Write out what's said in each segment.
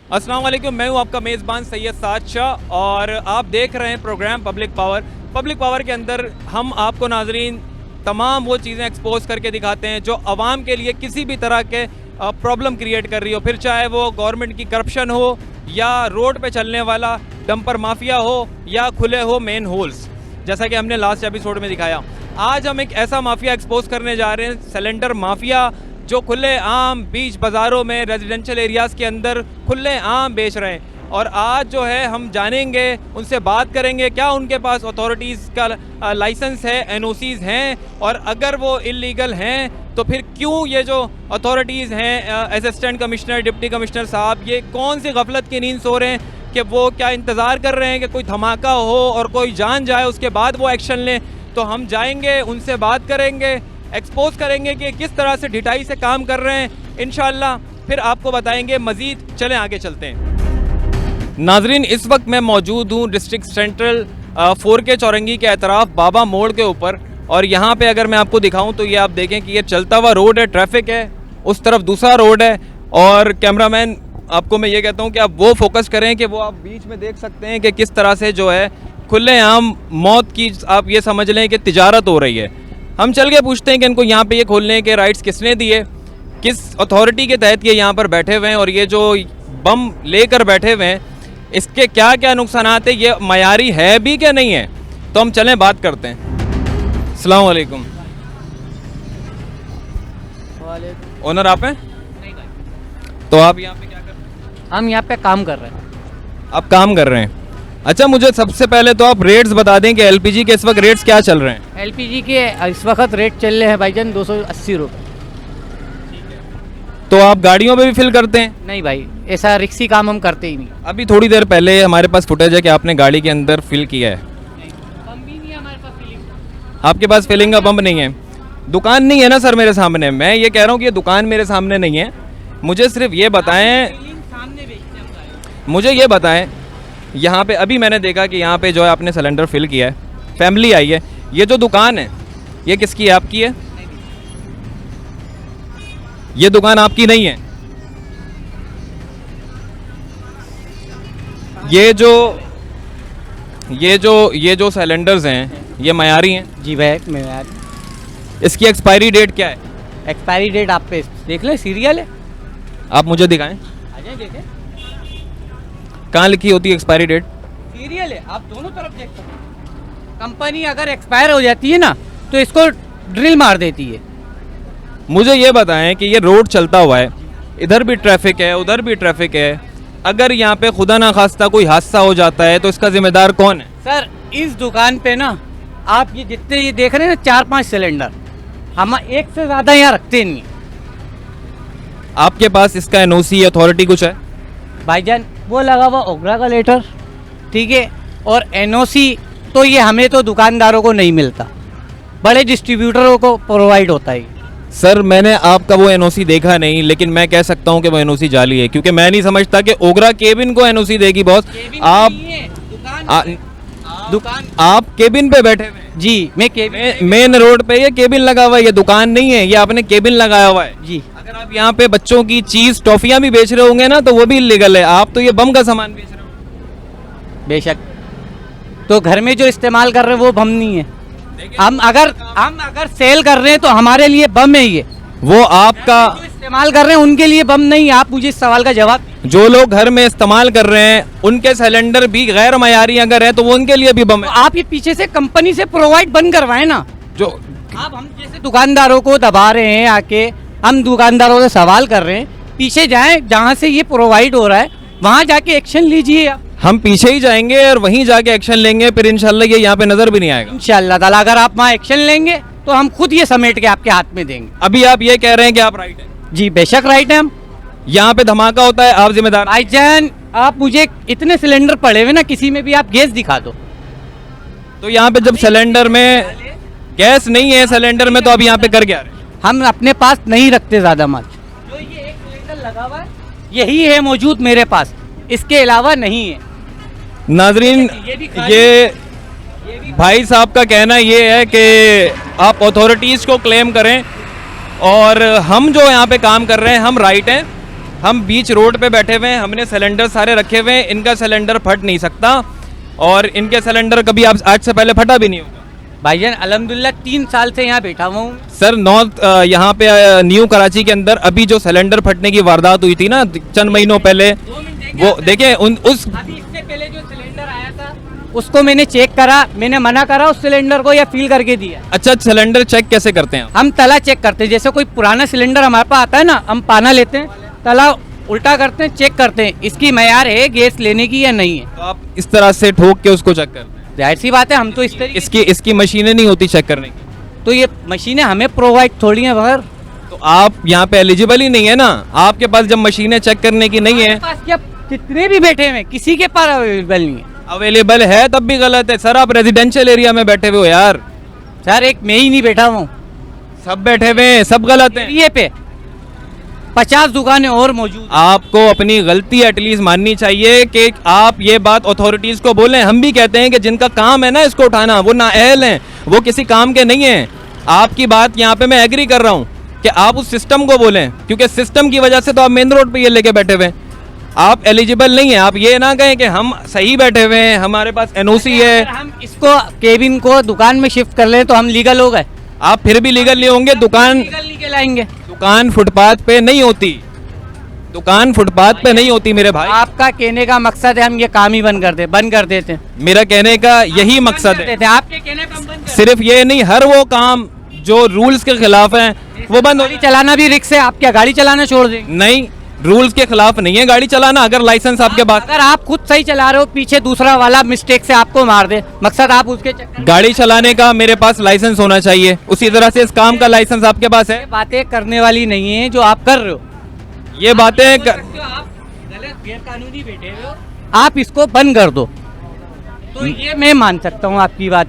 अस्सलाम वालेकुम, मैं हूं आपका मेज़बान सैयद साद शाह और आप देख रहे हैं programme public power. Public power के अंदर हम आपको नाजरीन तमाम वो चीज़ें एक्सपोज करके दिखाते हैं जो आवाम के लिए किसी भी तरह के प्रॉब्लम क्रिएट कर रही हो, फिर चाहे वो गवर्नमेंट की करप्शन हो या रोड पे चलने वाला डंपर माफिया हो या खुले हो मेन होल्स, जैसा कि हमने लास्ट एपिसोड में दिखाया। आज हम एक ऐसा माफिया एक्सपोज करने जा रहे हैं, सिलेंडर माफिया, जो खुले आम बीच बाज़ारों में रेजिडेंशियल एरियाज़ के अंदर खुले आम बेच रहे हैं। और आज जो है हम जानेंगे, उनसे बात करेंगे क्या उनके पास अथॉरिटीज़ का लाइसेंस है, एनओसीज़ हैं, और अगर वो इलीगल हैं तो फिर क्यों ये जो अथॉरिटीज़ हैं, असिस्टेंट कमिश्नर, डिप्टी कमिश्नर साहब, ये कौन सी गफलत की नींद सो रहे हैं कि वो क्या इंतज़ार कर रहे हैं कि कोई धमाका हो और कोई जान जाए उसके बाद वो एक्शन लें। तो हम जाएंगे, उनसे बात करेंगे, एक्सपोज करेंगे कि किस तरह से ढिठाई से काम कर रहे हैं। इंशाल्लाह फिर आपको बताएंगे मज़ीद। चलें आगे चलते हैं। नाजरीन, इस वक्त मैं मौजूद हूँ डिस्ट्रिक्ट सेंट्रल 4K चौरंगी के अतराफ बाबा मोड़ के ऊपर, और यहाँ पे अगर मैं आपको दिखाऊं तो ये आप देखें कि ये चलता हुआ रोड है, ट्रैफिक है, उस तरफ दूसरा रोड है। और कैमरामैन आपको मैं ये कहता हूँ कि आप वो फोकस करें कि वो आप बीच में देख सकते हैं कि किस तरह से जो है खुलेआम मौत की, आप ये समझ लें कि तिजारत हो रही है। हम चल के पूछते हैं कि इनको यहाँ पे ये खोलने के राइट्स किसने दिए, किस अथॉरिटी के तहत ये यहाँ पर बैठे हुए हैं, और ये जो बम लेकर बैठे हुए हैं इसके क्या क्या नुकसानात है, ये मयारी है भी क्या नहीं है। तो हम चलें बात करते हैं। अस्सलाम वालेकुम। ओनर आप हैं? नहीं भाई, तो आप यहाँ पे क्या कर रहे हैं? हम यहाँ पे काम कर रहे हैं। आप काम कर रहे हैं? अच्छा, मुझे सबसे पहले तो आप रेट्स बता दें कि एलपीजी के इस वक्त रेट्स क्या चल रहे हैं। एलपीजी के इस वक्त रेट चल रहे हैं भाईजान 280 रुपये। तो आप गाड़ियों पे भी फिल करते हैं? नहीं भाई, ऐसा रिक्सी काम हम करते ही नहीं। अभी थोड़ी देर पहले हमारे पास फुटेज है कि आपने गाड़ी के अंदर फिल किया है। पंप भी नहीं है हमारे पास फिलिंग। आपके पास फिलिंग का पंप नहीं है? दुकान नहीं है ना सर मेरे सामने, मैं ये कह रहा हूँ कि ये दुकान मेरे सामने नहीं है। मुझे सिर्फ ये बताएं, सामने बेचते हैं। मुझे ये बताएं, यहाँ पे अभी मैंने देखा कि यहाँ पे जो है आपने सिलेंडर फिल किया है, फैमिली आई है, ये जो दुकान है ये किसकी है? आपकी है? ये दुकान आपकी नहीं है? ये जो सिलेंडर्स हैं ये मयारी हैं? जी भाई, मैं यार इसकी एक्सपायरी डेट क्या है? एक्सपायरी डेट आप पे देख ले, सीरियल है। आप मुझे दिखाएं, आ जाए देखें, कहाँ लिखी होती है एक्सपायरी डेट? सीरियल है, आप दोनों तरफ देख सकते हैं। कंपनी अगर एक्सपायर हो जाती है ना तो इसको ड्रिल मार देती है। मुझे ये बताएं कि ये रोड चलता हुआ है, इधर भी ट्रैफिक है, उधर भी ट्रैफिक है, अगर यहाँ पे खुदा ना खास्ता कोई हादसा हो जाता है तो इसका जिम्मेदार कौन है? सर, इस दुकान पे ना आप ये जितने ये देख रहे हैं ना 4-5 सिलेंडर, हम एक से ज़्यादा यहाँ रखते नहीं। आपके पास इसका एनओसी अथॉरिटी कुछ है? भाईजान वो लगा हुआ ओगरा का लेटर, ठीक है, और एनओसी तो ये हमें तो दुकानदारों को नहीं मिलता, बड़े डिस्ट्रीब्यूटरों को प्रोवाइड होता है। सर, मैंने आपका वो एनओसी देखा नहीं, लेकिन मैं कह सकता हूँ कि वो एनओसी जाली है, क्योंकि मैं नहीं समझता कि ओगरा केबिन को एनओसी देगी बॉस। दुकान आप केबिन पे बैठे हुए हैं? जी, मैं केबिन मेन रोड पे ये केबिन लगा हुआ है, ये दुकान नहीं है, ये आपने केबिन लगाया हुआ है जी। अगर आप यहाँ पे बच्चों की चीज टॉफियां भी बेच रहे होंगे ना तो वो भी इलीगल है। आप तो ये बम का सामान बेच रहे हो। बेशक, तो घर में जो इस्तेमाल कर रहे हैं वो बम नहीं है। हम अगर सेल कर रहे हैं तो हमारे लिए बम है ये। वो आपका जो इस्तेमाल कर रहे हैं उनके लिए बम नहीं। आप मुझे इस सवाल का जवाब। जो लोग घर में इस्तेमाल कर रहे हैं उनके सिलेंडर भी गैर मयारी अगर है तो वो उनके लिए भी बम तो है। आप ये पीछे से कंपनी से प्रोवाइड बंद करवाएं ना। जो आप हम जैसे दुकानदारों को दबा रहे हैं, आके हम दुकानदारों से सवाल कर रहे हैं, पीछे जाएं जहाँ से ये प्रोवाइड हो रहा है वहाँ जाके एक्शन लीजिए आप। हम पीछे ही जाएंगे और वहीं जाके एक्शन लेंगे, फिर इंशाल्लाह ये यहाँ पे नजर भी नहीं आएगा। इंशाल्लाह ताला अगर आप वहाँ एक्शन लेंगे तो हम खुद ये समेट के आपके हाथ में देंगे। अभी आप ये कह रहे हैं कि आप राइट हैं? जी बेशक राइट है हम। यहाँ पे धमाका होता है, आप जिम्मेदार? भाईजान आप मुझे इतने सिलेंडर पड़े हुए ना, किसी में भी आप गैस दिखा दो। तो यहाँ पे जब सिलेंडर में गैस नहीं है सिलेंडर में, तो अब यहाँ पे कर क्या रहे? हम अपने पास नहीं रखते ज्यादा माल। जो ये एक सिलेंडर लगा हुआ है यही है मौजूद मेरे पास, इसके अलावा नहीं है। नाजरीन, ये भाई साहब का कहना ये है कि आप अथॉरिटीज़ को क्लेम करें और हम जो यहाँ पे काम कर रहे हैं हम राइट हैं। हम बीच रोड पे बैठे हुए हैं, हमने सिलेंडर सारे रखे हुए हैं, इनका सिलेंडर फट नहीं सकता और इनके सिलेंडर कभी आप आज से पहले फटा भी नहीं होगा। भाईजान अल्हम्दुलिल्लाह 3 साल से यहाँ बैठा हुआ हूँ। सर नॉर्थ यहाँ पे न्यू कराची के अंदर अभी जो सिलेंडर फटने की वारदात हुई थी ना चंद महीनों पहले, वो देखिए उस अभी इससे पहले जो सिलेंडर आया था उसको मैंने चेक करा, मैंने मना करा उस सिलेंडर को या फील करके दिया। अच्छा सिलेंडर चेक कैसे करते हैं आप? हम तला चेक करते हैं, जैसे कोई पुराना सिलेंडर हमारे पास आता है ना, हम पाना लेते हैं, तला उल्टा करते हैं, चेक करते हैं इसकी मयार है गैस लेने की या नहीं है। तो आप इस तरह से ठोक के उसको चेक करते हैं? जाहिर सी बात है, हम तो इस तरीके इसकी मशीनें नहीं होती चेक करने की? तो ये मशीनें हमें प्रोवाइड थोड़ी हैं मगर तो आप यहाँ पे एलिजिबल ही नहीं है ना, आपके पास जब मशीनें चेक करने की नहीं है। पास क्या कितने भी बैठे हैं किसी के पास अवेलेबल नहीं है। अवेलेबल है तब भी गलत है सर, आप रेजिडेंशियल एरिया में बैठे हुए हो यार। सर एक मैं ही नहीं बैठा हूँ, सब बैठे हुए हैं, सब गलत है। ये पे 50 दुकानें और मौजूद। आपको अपनी गलती एटलीस्ट माननी चाहिए कि आप ये बात अथॉरिटीज को बोलें। हम भी कहते हैं कि जिनका काम है ना इसको उठाना, वो नाअहल हैं, वो किसी काम के नहीं हैं। आपकी बात यहाँ पे मैं एग्री कर रहा हूँ कि आप उस सिस्टम को बोलें, क्योंकि सिस्टम की वजह से तो आप मेन रोड पे ये लेके बैठे हुए हैं। आप एलिजिबल नहीं है। आप ये ना कहें कि हम सही बैठे हुए हैं, हमारे पास एनओसी है। अगर हम इसको केबिन को दुकान में शिफ्ट कर लें तो हम लीगल हो गए। आप फिर भी लीगल नहीं होंगे। दुकान लीगल आएंगे। दुकान फुटपाथ पे नहीं होती, दुकान फुटपाथ पे नहीं होती मेरे भाई। आपका कहने का मकसद है हम ये काम ही बंद कर देते हैं। मेरा कहने का यही मकसद है। आपके कहने का हम बंद कर सिर्फ ये नहीं, हर वो काम जो रूल्स के खिलाफ है वो बंद हो। गाड़ी चलाना भी रिक्स है। आप क्या गाड़ी चलाना छोड़ देंगे? नहीं, रूल्स के खिलाफ नहीं है गाड़ी चलाना, अगर लाइसेंस आपके पास। अगर आप खुद सही चला रहे हो, पीछे दूसरा वाला मिस्टेक से आपको मार दे, मकसद आप उसके चक्कर। गाड़ी चलाने का मेरे पास लाइसेंस होना चाहिए, उसी तरह से इस काम का लाइसेंस आपके पास है। बातें करने वाली नहीं है जो आप कर रहे हो। ये बातें आप गलत गैर कानूनी बैठे हो, आप इसको बंद कर दो, तो ये मैं मान सकता हूँ आपकी बात।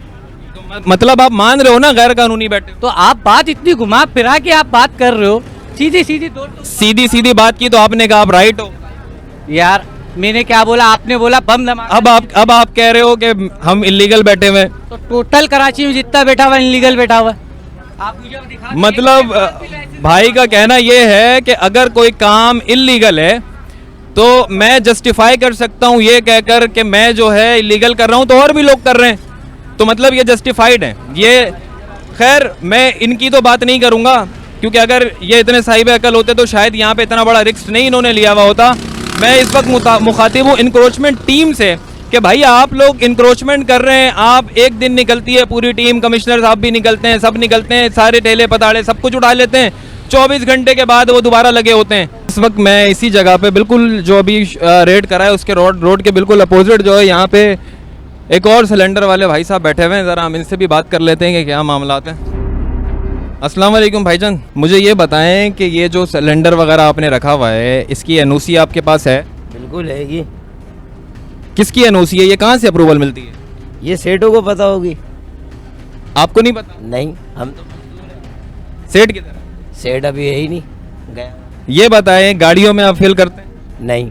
मतलब आप मान रहे हो ना गैर कानूनी बैठे? तो आप बात इतनी घुमा फिरा के आप बात कर रहे हो, सीधी सीधी दो सीधी सीधी बात की तो आपने कहा आप राइट हो। यार मैंने क्या बोला, आपने बोला बम धमाका। अब आप कह रहे हो कि हम इलीगल बैठे हुए हैं। तो टोटल कराची में जितना बैठा हुआ इलीगल बैठा हुआ है। आप मुझे दिखा। मतलब भाई का कहना ये है कि अगर कोई काम इलीगल है तो मैं जस्टिफाई कर सकता हूँ ये कहकर कि मैं जो है इलीगल कर रहा हूँ तो और भी लोग कर रहे हैं, तो मतलब ये जस्टिफाइड है। ये खैर मैं इनकी तो बात नहीं करूँगा, क्योंकि अगर ये इतने साहिब अकल होते तो शायद यहाँ पे इतना बड़ा रिस्क नहीं इन्होंने लिया हुआ होता। मैं इस वक्त मुखातिब हूँ इंक्रोचमेंट टीम से कि भाई आप लोग इंक्रोचमेंट कर रहे हैं। आप एक दिन निकलती है पूरी टीम, कमिश्नर साहब भी निकलते हैं, सब निकलते हैं, सारे ठेले पताड़े सब कुछ उठा लेते हैं, 24 घंटे के बाद वो दोबारा लगे होते हैं। इस वक्त मैं इसी जगह पे बिल्कुल जो अभी रेड करा है उसके रोड के बिल्कुल अपोजिट जो है यहाँ पे एक और सिलेंडर वाले भाई साहब बैठे हुए हैं। ज़रा हम इनसे भी बात कर लेते हैं कि क्या मामलात हैं। अस्सलाम वालेकुम भाईजान, मुझे ये बताएं कि ये जो सिलेंडर वगैरह आपने रखा हुआ है इसकी एनओसी आपके पास है? बिल्कुल है ये। किसकी एनओसी है? ये कहाँ से अप्रूवल मिलती है? ये सेठों को पता होगी। आपको नहीं पता? नहीं, हम तो सेठ किधर है? सेठ अभी है ही नहीं, गया। ये बताएं गाड़ियों में आप फिल करते हैं? नहीं,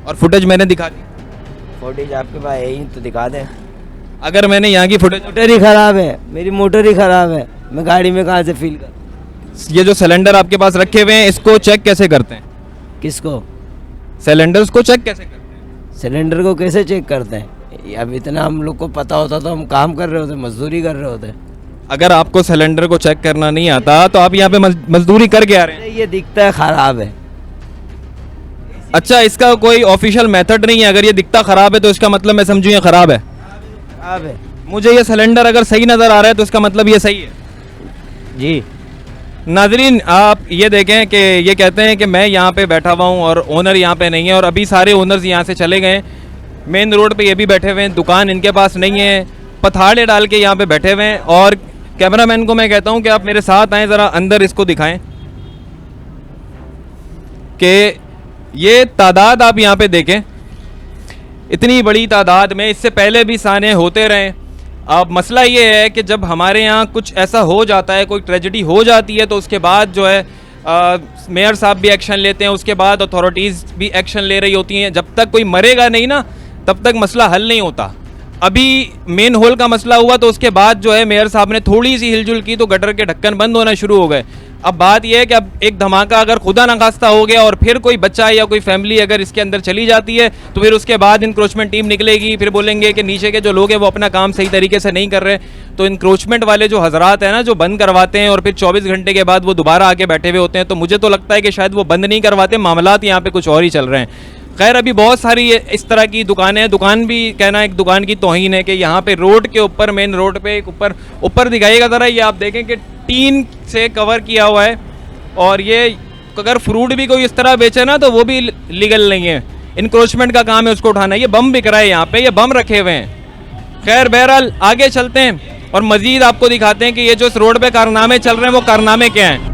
और फुटेज मैंने दिखा दी। फुटेज आपके पास है ही तो दिखा दें। अगर मैंने यहाँ की फुटेज, मोटर ही खराब है, मेरी मोटर ही खराब है, मैं गाड़ी में कहाँ से फील कर। ये जो सिलेंडर आपके पास रखे हुए हैं इसको चेक कैसे करते हैं? किसको? सिलेंडर्स को चेक कैसे करते हैं? सिलेंडर को कैसे चेक करते हैं? अब इतना हम लोग को पता होता तो हम काम कर रहे होते, मजदूरी कर रहे होते। अगर आपको सिलेंडर को चेक करना नहीं आता तो आप यहाँ पे मजदूरी करके आ रहे हैं। ये दिखता है खराब है। अच्छा, इसका कोई ऑफिशियल मेथड नहीं है? अगर ये दिखता खराब है तो इसका मतलब मैं समझूँ ये खराब है। खराब है। मुझे ये सिलेंडर अगर सही नज़र आ रहा है तो इसका मतलब ये सही है। जी नाजरीन, आप ये देखें कि ये कहते हैं कि मैं यहाँ पे बैठा हुआ हूँ और ओनर यहाँ पे नहीं है, और अभी सारे ओनर्स यहाँ से चले गए। मेन रोड पे ये भी बैठे हुए हैं, दुकान इनके पास नहीं है, पथाड़े डाल के यहाँ पे बैठे हुए हैं। और कैमरामैन को मैं कहता हूँ कि आप मेरे साथ आएँ, ज़रा अंदर इसको दिखाएं कि ये तादाद आप यहाँ पे देखें, इतनी बड़ी तादाद में। इससे पहले भी साने होते रहे। अब मसला ये है कि जब हमारे यहाँ कुछ ऐसा हो जाता है, कोई ट्रेजेडी हो जाती है, तो उसके बाद जो है मेयर साहब भी एक्शन लेते हैं, उसके बाद अथॉरिटीज़ भी एक्शन ले रही होती हैं। जब तक कोई मरेगा नहीं ना तब तक मसला हल नहीं होता। अभी मेन होल का मसला हुआ तो उसके बाद जो है मेयर साहब ने थोड़ी सी हिलजुल की तो गटर के ढक्कन बंद होना शुरू हो गए। अब बात यह है कि अब एक धमाका अगर खुदा न खास्ता हो गया और फिर कोई बच्चा या कोई फैमिली अगर इसके अंदर चली जाती है तो फिर उसके बाद इंक्रोचमेंट टीम निकलेगी, फिर बोलेंगे कि नीचे के जो लोग हैं वो अपना काम सही तरीके से नहीं कर रहे। तो इंक्रोचमेंट वाले जो हजरात हैं ना, जो बंद करवाते हैं और फिर 24 घंटे के बाद वो दोबारा आके बैठे हुए होते हैं, तो मुझे तो लगता है कि शायद वो बंद नहीं करवाते, मामलात यहाँ पे कुछ और ही चल रहे हैं। खैर, अभी बहुत सारी इस तरह की दुकानें हैं। दुकान भी कहना एक दुकान की तौहीन है कि यहाँ पे रोड के ऊपर, मेन रोड पे एक ऊपर दिखाइएगा ज़रा, ये आप देखें कि टीन से कवर किया हुआ है और ये अगर फ्रूट भी कोई इस तरह बेचे ना तो वो भी लीगल नहीं है, इंक्रोचमेंट का काम है उसको उठाना। ये बम बिक रहा है यहाँ पे, ये बम रखे हुए हैं। खैर बहरहाल आगे चलते हैं और मज़ीद आपको दिखाते हैं कि ये जो इस रोड पे कारनामे चल रहे हैं वो कारनामे क्या हैं।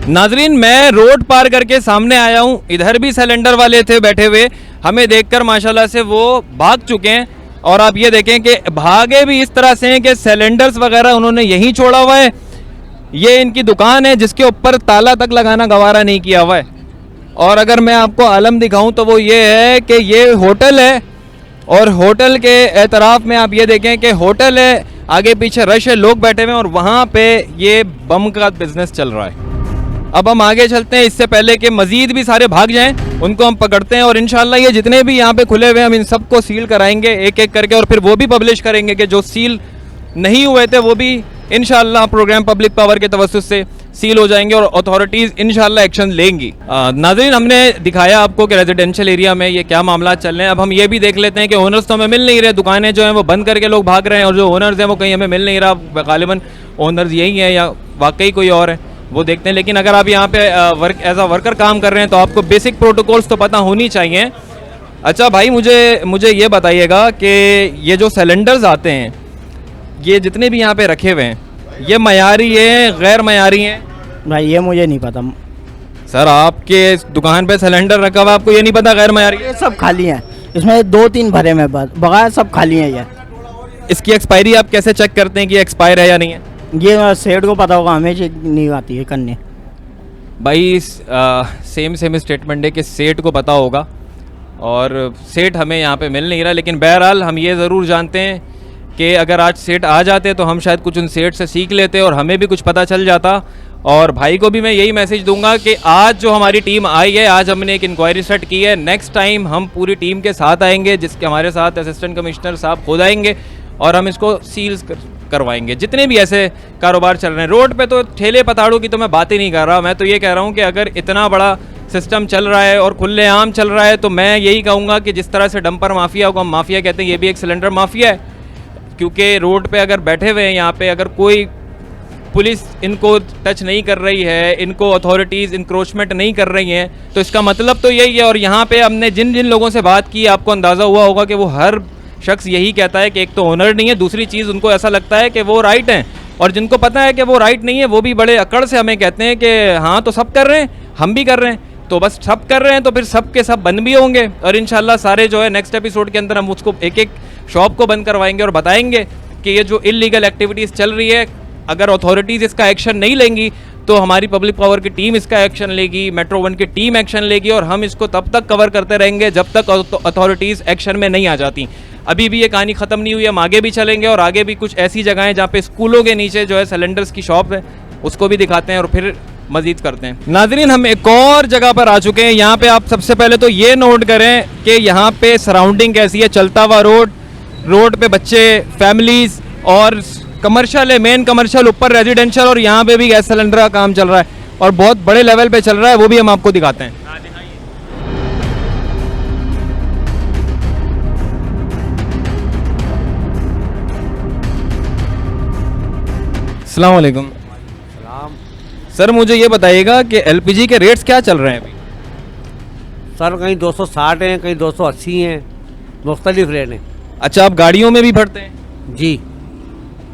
नाजरीन, मैं रोड पार करके सामने आया हूँ, इधर भी सिलेंडर वाले थे बैठे हुए, हमें देखकर माशाल्लाह से वो भाग चुके हैं। और आप ये देखें कि भागे भी इस तरह से हैं कि सिलेंडर्स वगैरह उन्होंने यहीं छोड़ा हुआ है। ये इनकी दुकान है जिसके ऊपर ताला तक लगाना गवारा नहीं किया हुआ है। और अगर मैं आपको आलम दिखाऊं तो वो ये है कि ये होटल है और होटल के एतराफ़ में आप ये देखें कि होटल है, आगे पीछे रश है, लोग बैठे हुए हैं और वहाँ पे ये बम का बिजनेस चल रहा है। अब हम आगे चलते हैं, इससे पहले कि मज़ीद भी सारे भाग जाएं, उनको हम पकड़ते हैं और इंशाल्लाह ये जितने भी यहाँ पे खुले हुए हैं हम इन सबको सील कराएंगे एक एक करके, और फिर वो भी पब्लिश करेंगे कि जो सील नहीं हुए थे वो भी इंशाल्लाह प्रोग्राम पब्लिक पावर के तवस्सुस से सील हो जाएंगे और अथॉरिटीज़ इंशाल्लाह एक्शन लेंगी। नाज़रीन, हमने दिखाया आपको कि रेजिडेंशियल एरिया में ये क्या मामला चल रहे हैं। अब हम ये भी देख लेते हैं कि ओनर्स तो हमें मिल नहीं रहे, दुकानें जो हैं वो बंद करके लोग भाग रहे हैं और जो ओनर्स हैं वो कहीं हमें मिल नहीं रहा। गालिबन ओनर्स यही हैं या वाकई कोई और है, वो देखते हैं। लेकिन अगर आप यहाँ पे एज अ वर्कर काम कर रहे हैं तो आपको बेसिक प्रोटोकॉल्स तो पता होनी चाहिए। अच्छा भाई, मुझे ये बताइएगा कि ये जो सिलेंडर्स आते हैं, ये जितने भी यहाँ पे रखे हुए हैं, ये मयारी हैं गैर मयारी हैं? भाई ये मुझे नहीं पता सर, आपके दुकान पे सिलेंडर रखा हुआ, आपको ये नहीं पता गैर मयारी? ये सब खाली हैं, इसमें 2-3 भरे में बगैर सब खाली हैं। ये इसकी एक्सपायरी आप कैसे चेक करते हैं कि एक्सपायर है या नहीं है? ये सेठ को पता होगा, हमें नहीं आती है करने। भाई सेम स्टेटमेंट है कि सेठ को पता होगा और सेठ हमें यहाँ पे मिल नहीं रहा। लेकिन बहरहाल हम ये ज़रूर जानते हैं कि अगर आज सेठ आ जाते तो हम शायद कुछ उन सेठ से सीख लेते और हमें भी कुछ पता चल जाता। और भाई को भी मैं यही मैसेज दूंगा कि आज जो हमारी टीम आई है, आज हमने एक इंक्वायरी सेट की है, नेक्स्ट टाइम हम पूरी टीम के साथ आएंगे, जिसके हमारे साथ असिस्टेंट कमिश्नर साहब खुद आएंगे और हम इसको सील करवाएंगे। जितने भी ऐसे कारोबार चल रहे हैं रोड पे, तो ठेले पताड़ों की तो मैं बात ही नहीं कर रहा, मैं तो ये कह रहा हूँ कि अगर इतना बड़ा सिस्टम चल रहा है और खुलेआम चल रहा है तो मैं यही कहूँगा कि जिस तरह से डंपर माफिया को हम माफिया कहते हैं, ये भी एक सिलेंडर माफिया है। क्योंकि रोड पे अगर बैठे हुए हैं यहाँ पे, अगर कोई पुलिस इनको टच नहीं कर रही है, इनको अथॉरिटीज़ इंक्रोचमेंट नहीं कर रही हैं, तो इसका मतलब तो यही है। और यहाँ पे हमने जिन जिन लोगों से बात की, आपको अंदाज़ा हुआ होगा कि वो हर शख्स यही कहता है कि एक तो ओनर नहीं है, दूसरी चीज़ उनको ऐसा लगता है कि वो राइट हैं, और जिनको पता है कि वो राइट नहीं है वो भी बड़े अकड़ से हमें कहते हैं कि हाँ तो सब कर रहे हैं, हम भी कर रहे हैं, तो बस सब कर रहे हैं तो फिर सब के सब बंद भी होंगे। और इंशाल्लाह सारे जो है नेक्स्ट एपिसोड के अंदर हम उसको एक एक शॉप को बंद करवाएंगे और बताएंगे कि ये जो इलीगल एक्टिविटीज़ चल रही है, अगर अथॉरिटीज़ इसका एक्शन नहीं लेंगी तो हमारी पब्लिक पावर की टीम इसका एक्शन लेगी, मेट्रो 1 की टीम एक्शन लेगी, और हम इसको तब तक कवर करते रहेंगे जब तक अथॉरिटीज़ एक्शन में नहीं आ जाती। अभी भी ये कहानी ख़त्म नहीं हुई, हम आगे भी चलेंगे और आगे भी कुछ ऐसी जगह हैं जहाँ पे स्कूलों के नीचे जो है सिलेंडर्स की शॉप है, उसको भी दिखाते हैं और फिर मज़ीद करते हैं। नाज़रीन, हम एक और जगह पर आ चुके हैं। यहाँ पे आप सबसे पहले तो ये नोट करें कि यहाँ पे सराउंडिंग कैसी है। चलता हुआ रोड पे बच्चे, फैमिलीज़ और कमर्शियल है, मेन कमर्शियल, ऊपर रेजिडेंशियल, और यहाँ पे भी गैस सिलेंडर का काम चल रहा है और बहुत बड़े लेवल पे चल रहा है, वो भी हम आपको दिखाते हैं। अस्सलाम वालेकुम। सर, मुझे ये बताइएगा कि एलपीजी के रेट्स क्या चल रहे हैं अभी? सर कहीं 260 हैं, कहीं 280 हैं, मुख्तलिफ रेट हैं। अच्छा, आप गाड़ियों में भी भरते हैं? जी,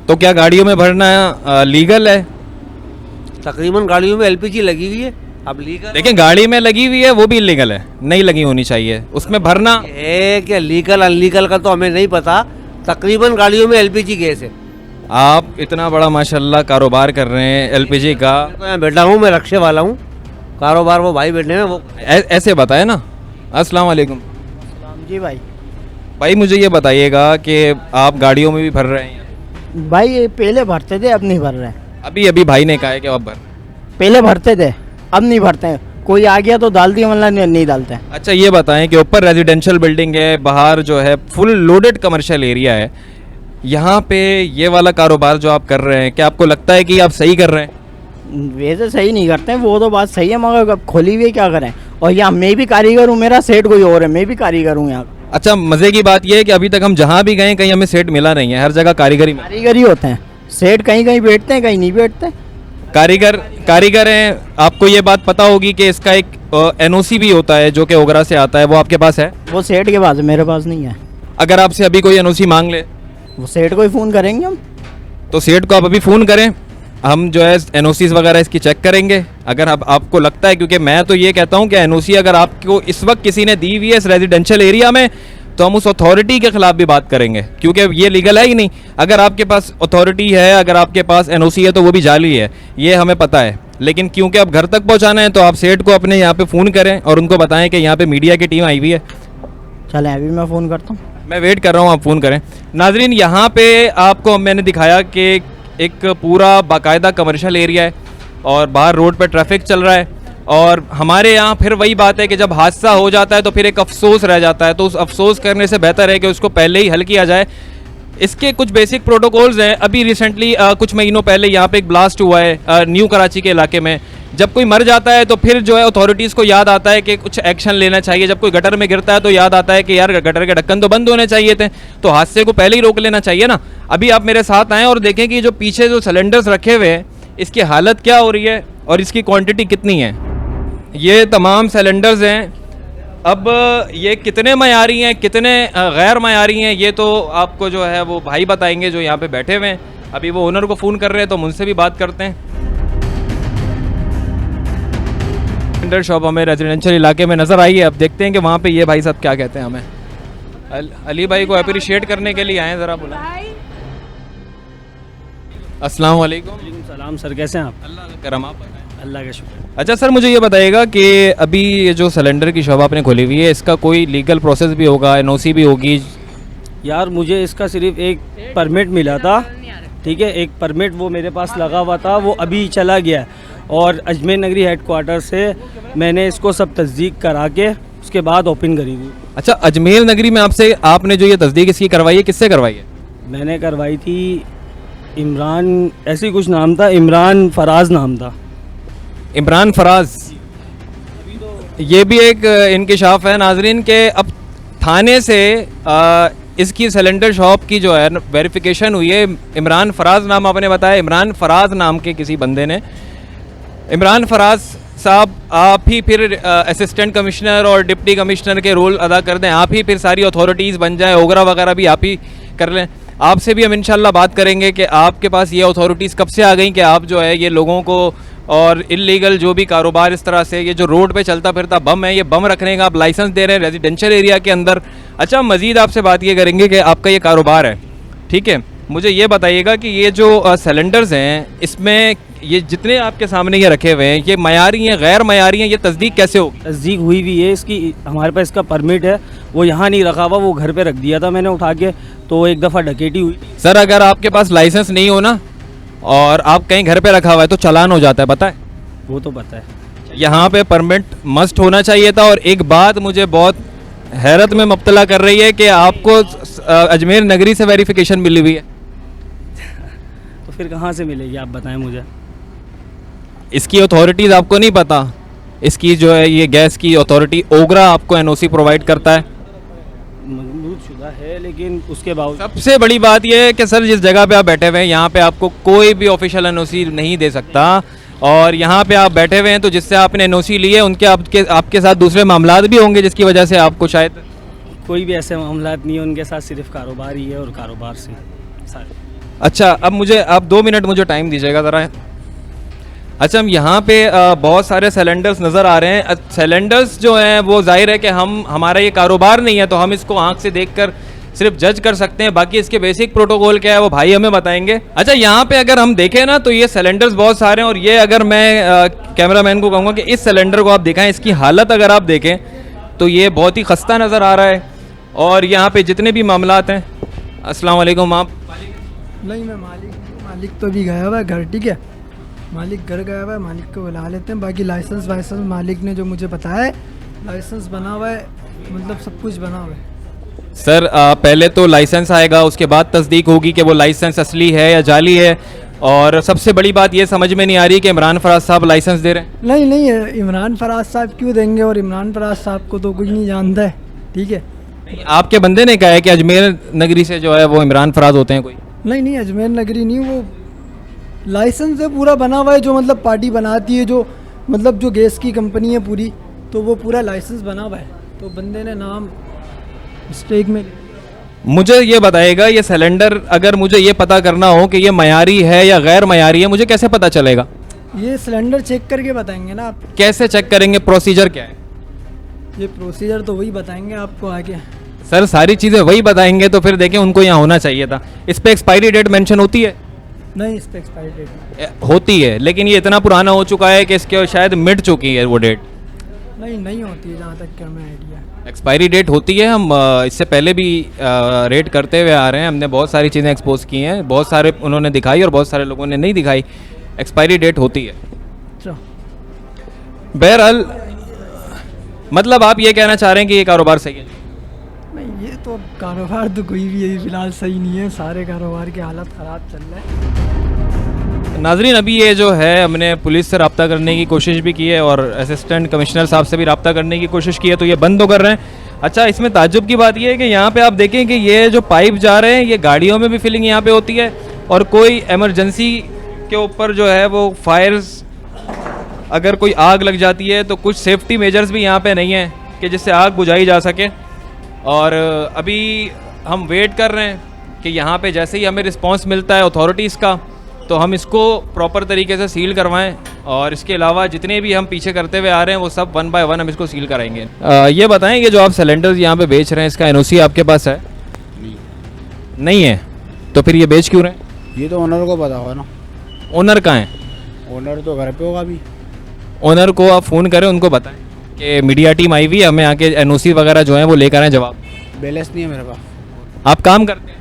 तो क्या गाड़ियों में भरना लीगल है? तकरीबन गाड़ियों में एलपीजी लगी हुई है। अब लीगल देखिए, गाड़ी में लगी हुई है वो भी इलीगल है, नहीं लगी होनी चाहिए, उसमें भरना है कि लीगल अनलीगल का तो हमें नहीं पता। तकरीबन गाड़ियों में एलपीजी गैस है। आप इतना बड़ा माशाल्लाह कारोबार कर रहे हैं एलपीजी का। तो मैं बैठा हूँ, मैं रक्शे वाला हूँ, कारोबार वो भाई बैठे हैं वो ऐसे बताए ना। अस्सलाम वालेकुम। जी भाई। भाई, मुझे ये बताइएगा कि आप गाड़ियों में भी भर रहे हैं? भाई ये पहले भरते थे, अब नहीं भर रहे हैं। अभी अभी भाई ने कहा है कि अब भर। पहले भरते थे, अब नहीं भरते हैं। कोई आ गया तो डाल दिया, वरना नहीं डालते हैं। अच्छा ये बताएं कि ऊपर रेजिडेंशियल बिल्डिंग है, बाहर जो है फुल लोडेड कमर्शियल एरिया है, यहाँ पे ये वाला कारोबार जो आप कर रहे हैं, क्या आपको लगता है कि आप सही कर रहे हैं? वैसे सही नहीं करते हैं, वो तो बात सही है, मगर अब खोली हुई है, क्या करें। और यहाँ मैं भी कारीगर हूँ, मेरा सेठ कोई और है, मैं भी कारीगर हूँ यहाँ। अच्छा मज़े की बात यह है कि अभी तक हम जहाँ भी गए कहीं हमें सेट मिला नहीं है, हर जगह कारीगर कारीगर ही होते हैं। सेठ कहीं कहीं बैठते हैं, कहीं नहीं बैठते। कारीगर हैं। आपको ये बात पता होगी कि इसका एक एनओसी भी होता है जो कि ओगरा से आता है, वो आपके पास है? वो सेठ के पास है, मेरे पास नहीं है। अगर आपसे अभी कोई एनओसी मांग ले वो सेठ को ही फ़ोन करेंगे हम। तो सेठ को आप अभी फ़ोन करें, हम जो है एनओसीज वगैरह इसकी चेक करेंगे। अगर आपको लगता है, क्योंकि मैं तो ये कहता हूँ कि एनओसी अगर आपको इस वक्त किसी ने दी हुई है इस रेजिडेंशियल एरिया में, तो हम उस अथॉरिटी के खिलाफ भी बात करेंगे, क्योंकि ये लीगल है ही नहीं। अगर आपके पास अथॉरिटी है, अगर आपके पास एनओसी है, तो वो भी जाली है, ये हमें पता है। लेकिन क्योंकि अब घर तक पहुँचाना है, तो आप सेठ को अपने यहाँ पे फ़ोन करें और उनको बताएं कि यहाँ पे मीडिया की टीम आई हुई है। चलें अभी मैं फ़ोन करता हूँ। मैं वेट कर रहा हूँ, आप फ़ोन करें। नाजरीन, यहाँ पे आपको मैंने दिखाया कि एक पूरा बाकायदा कमर्शियल एरिया है और बाहर रोड पर ट्रैफिक चल रहा है, और हमारे यहाँ फिर वही बात है कि जब हादसा हो जाता है तो फिर एक अफसोस रह जाता है, तो उस अफसोस करने से बेहतर है कि उसको पहले ही हल किया जाए। इसके कुछ बेसिक प्रोटोकॉल्स हैं। अभी रिसेंटली कुछ महीनों पहले यहाँ पे एक ब्लास्ट हुआ है न्यू कराची के इलाके में। जब कोई मर जाता है तो फिर जो है अथॉरिटीज़ को याद आता है कि कुछ एक्शन लेना चाहिए। जब कोई गटर में गिरता है तो याद आता है कि यार गटर के ढक्कन तो बंद होने चाहिए थे, तो हादसे को पहले ही रोक लेना चाहिए ना। अभी आप मेरे साथ आएँ और देखें कि जो पीछे जो सिलेंडर्स रखे हुए हैं इसकी हालत क्या हो रही है और इसकी क्वान्टिटी कितनी है। ये तमाम सिलेंडर्स हैं। अब ये कितने मयारी हैं, कितने गैर मयारी हैं, ये तो आपको जो है वो भाई बताएंगे जो यहाँ पे बैठे हुए हैं। अभी वो ओनर को फ़ोन कर रहे हैं, तो हम उनसे भी बात करते हैं। सिलेंडर शॉप हमें रेजिडेंशियल इलाके में नज़र आई है। अब देखते हैं कि वहाँ पे ये भाई साहब क्या कहते हैं हमें। अली भाई को अप्रिशिएट करने के लिए आए, ज़रा बोला। अस्सलाम वालेकुम। सलाम सर, कैसे हैं आप? अल्लाह का करम, आप बताएं। अल्लाह का शुक्र। अच्छा सर, मुझे ये बताइएगा कि अभी ये जो सिलेंडर की शॉप आपने खोली हुई है, इसका कोई लीगल प्रोसेस भी होगा, एनओसी भी होगी? यार मुझे इसका सिर्फ एक परमिट मिला था, ठीक है, एक परमिट वो मेरे पास लगा हुआ था, वो अभी चला गया है। और अजमेर नगरी हेडक्वार्टर से मैंने इसको सब तस्दीक करा के उसके बाद ओपन करी थी। अच्छा, अजमेर नगरी में आपने जो ये तस्दीक इसकी करवाई है, किससे करवाई है? मैंने करवाई थी इमरान, ऐसी कुछ नाम था, इमरान फराज नाम था। इमरान फराज, ये भी एक इंकिशाफ है नाजरीन के अब थाने से इसकी सिलेंडर शॉप की जो है वेरिफिकेशन हुई है। इमरान फराज नाम आपने बताया, इमरान फराज नाम के किसी बंदे ने। इमरान फराज साहब, आप ही फिर असिस्टेंट कमिश्नर और डिप्टी कमिश्नर के रोल अदा कर दें, आप ही फिर सारी अथॉरिटीज़ बन जाए, ओगरा वगैरह भी आप ही कर लें। आपसे भी हम इंशाल्लाह बात करेंगे कि आपके पास ये अथॉरिटीज़ कब से आ गई कि आप जो है ये लोगों को और इल्लीगल जो भी कारोबार इस तरह से, ये जो रोड पे चलता फिरता बम है, ये बम रखने का आप लाइसेंस दे रहे हैं रेजिडेंशियल एरिया के अंदर। अच्छा, मज़ीद आपसे बात ये करेंगे कि आपका ये कारोबार है, ठीक है, मुझे ये बताइएगा कि ये जो सिलेंडर्स हैं, इसमें ये जितने आपके सामने ये रखे हुए हैं, ये मयारी हैं, गैर मयारी हैं, ये तस्दीक कैसे होगी? तस्दीक हुई भी है इसकी, हमारे पास इसका परमिट है, वो यहाँ नहीं रखा हुआ, वो घर पे रख दिया था मैंने उठा के, तो एक दफ़ा डकैती हुई। सर, अगर आपके पास लाइसेंस नहीं हो ना और आप कहीं घर पे रखा हुआ है तो चालान हो जाता है, पता है? वो तो पता है। यहाँ पे परमिट मस्ट होना चाहिए था। और एक बात मुझे बहुत हैरत में मुब्तला कर रही है कि आपको अजमेर नगरी से वेरिफिकेशन मिली हुई है, तो फिर कहाँ से मिलेगी, आप बताएं मुझे। इसकी अथॉरिटीज़ आपको नहीं पता? इसकी जो है ये गैस की अथॉरिटी ओगरा आपको एनओसी प्रोवाइड करता है, मजबूत शुदा है, लेकिन उसके बावजूद सबसे बड़ी बात यह है कि सर जिस जगह पे आप बैठे हुए हैं यहाँ पे आपको कोई भी ऑफिशियल एनओसी नहीं दे सकता। और यहाँ पे आप बैठे हुए हैं तो जिससे आपने एनओसी ली है उनके आपके साथ दूसरे मामलात भी होंगे जिसकी वजह से आपको शायद कोई भी ऐसे मामलात नहीं है, उनके साथ सिर्फ कारोबार ही है और कारोबार से सारे। अच्छा, अब मुझे आप 2 मिनट मुझे टाइम दीजिएगा ज़रा। अच्छा, हम यहाँ पे बहुत सारे सिलेंडर्स नज़र आ रहे हैं। सिलेंडर्स जो हैं वो जाहिर है कि हमारा ये कारोबार नहीं है, तो हम इसको आंख से देखकर सिर्फ जज कर सकते हैं, बाकी इसके बेसिक प्रोटोकॉल क्या है वो भाई हमें बताएंगे। अच्छा, यहाँ पे अगर हम देखें ना तो ये सिलेंडर्स बहुत सारे हैं, और ये अगर मैं कैमरामैन को कहूँगा कि इस सिलेंडर को आप दिखाएं, इसकी हालत अगर आप देखें तो ये बहुत ही खस्ता नज़र आ रहा है। और यहाँ पे जितने भी मामलात हैं, अस्सलाम वालेकुम, आप नहीं, मैं मालिक तो भी गया हुआ है घर, ठीक है, मालिक घर गया हुआ है, मालिक को बुला लेते हैं। बाकी लाइसेंस वाइसेंस मालिक ने जो मुझे बताया है, लाइसेंस बना हुआ है, मतलब सब कुछ बना हुआ है। सर पहले तो लाइसेंस आएगा, उसके बाद तस्दीक होगी कि वो लाइसेंस असली है या जाली है। और सबसे बड़ी बात ये समझ में नहीं आ रही कि इमरान फराज साहब लाइसेंस दे रहे हैं। नहीं, इमरान फराज साहब क्यों देंगे, और इमरान फराज साहब को तो कुछ नहीं जानता है, ठीक है। आपके बंदे ने कहा है कि अजमेर नगरी से जो है वो इमरान फराज होते हैं कोई। नहीं, अजमेर नगरी नहीं, वो लाइसेंस है पूरा बना हुआ है, जो मतलब पार्टी बनाती है, जो मतलब जो गैस की कंपनी है पूरी, तो वो पूरा लाइसेंस बना हुआ है, तो बंदे ने नाम मिस्टेक में। मुझे ये बताइएगा, ये सिलेंडर अगर मुझे ये पता करना हो कि ये मयारी है या गैर मयारी है, मुझे कैसे पता चलेगा? ये सिलेंडर चेक करके बताएंगे ना आप। कैसे चेक करेंगे, प्रोसीजर क्या है? ये प्रोसीजर तो वही बताएंगे आपको आगे। सर सारी चीज़ें वही बताएंगे तो फिर देखें, उनको यहाँ होना चाहिए था। इस पर एक्सपायरी डेट मेंशन होती है? नहीं, इस पर एक्सपायरी डेट होती है, लेकिन ये इतना पुराना हो चुका है कि इसके शायद मिट चुकी है वो डेट। नहीं होती है, जहाँ तक क्या हमें आइडिया। एक्सपायरी डेट होती है, हम इससे पहले भी रेड करते हुए आ रहे हैं, हमने बहुत सारी चीज़ें एक्सपोज की हैं, बहुत सारे उन्होंने दिखाई और बहुत सारे लोगों ने नहीं दिखाई। एक्सपायरी डेट होती है। अच्छा, बहरहाल मतलब आप ये कहना चाह रहे हैं कि ये कारोबार सही है? नहीं, ये तो कारोबार तो कोई भी अभी फ़िलहाल सही नहीं है, सारे कारोबार की हालत ख़राब चल रहा है। नाजरीन, अभी ये जो है हमने पुलिस से रब्ता करने की कोशिश भी की है और असिस्टेंट कमिश्नर साहब से भी रब्ता करने की कोशिश की है, तो ये बंद तो कर रहे हैं। अच्छा, इसमें ताज्जुब की बात ये है कि यहाँ पे आप देखें कि ये जो पाइप जा रहे हैं, ये गाड़ियों में भी फिलिंग यहाँ पे होती है, और कोई एमरजेंसी के ऊपर जो है वो फायर्स, अगर कोई आग लग जाती है तो कुछ सेफ्टी मेजर्स भी यहाँ पे नहीं है कि जिससे आग बुझाई जा सके। और अभी हम वेट कर रहे हैं कि यहाँ पे जैसे ही हमें रिस्पांस मिलता है अथॉरिटीज़ का, तो हम इसको प्रॉपर तरीके से सील करवाएं, और इसके अलावा जितने भी हम पीछे करते हुए आ रहे हैं वो सब 1 बाय 1 हम इसको सील कराएंगे। ये बताएं, ये जो आप सिलेंडर्स यहाँ पे बेच रहे हैं, इसका एनओसी आपके पास है? नहीं है, तो फिर ये बेच क्यों रहे हैं? ये तो ओनर को पता होगा ना। ओनर कहाँ है? ओनर तो घर पे होगा अभी। ओनर को आप फ़ोन करें, उनको बताएं कि मीडिया टीम आई हुई है, हमें आके एनओसी वगैरह जो है वो लेकर आए जवाब। बैलेंस नहीं है मेरे पास। आप काम करते हैं?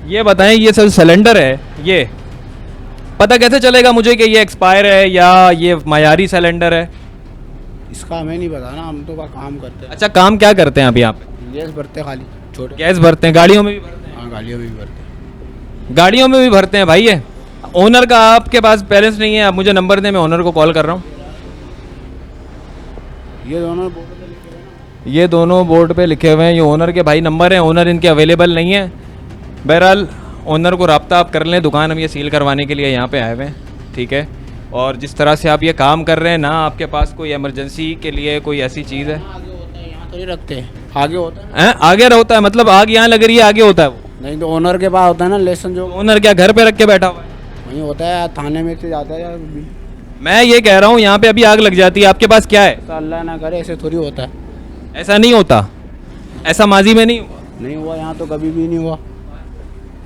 ये बताएं, ये सब सिलेंडर है, ये पता कैसे चलेगा मुझे कि ये एक्सपायर है या ये मयारी सिलेंडर है? इसका हमें नहीं पता ना, हम तो काम करते हैं। अच्छा, काम क्या करते हैं अभी आप? गैस भरते हैं खाली, छोटे गैस भरते हैं, गाड़ियों में भी भरते हैं? हाँ, गाड़ियों में भी भरते हैं। गाड़ियों में भी भरते हैं भाई। ये ओनर का आपके पास बैलेंस नहीं है, आप मुझे नंबर दें, मैं ओनर को कॉल कर रहा हूँ। ये दोनों बोर्ड पे लिखे हुए हैं, ये ओनर के भाई नंबर हैं, ओनर इनके अवेलेबल नहीं है। बहरहाल ओनर को रब्ता आप कर लें, दुकान हम ये सील करवाने के लिए यहाँ पे आए हुए हैं, ठीक है। और जिस तरह से आप ये काम कर रहे हैं ना, आपके पास कोई इमरजेंसी के लिए कोई ऐसी चीज़ है? आगे होता है, यहाँ तो नहीं रखते हैं, आगे होता है। आगे होता है? मतलब आग यहाँ लग रही है, आगे होता है वो? नहीं तो ओनर के पास होता है ना लेसन, जो ओनर क्या घर पे रख के बैठा हुआ है? वहीं होता है, थाने में से जाता है यार। मैं ये कह रहा हूँ, यहाँ पे अभी आग लग जाती है, आपके पास क्या है? अल्लाह ना करे, ऐसे थोड़ी होता है। ऐसा नहीं होता, ऐसा माजी में नहीं हुआ? नहीं हुआ, यहाँ तो कभी भी नहीं हुआ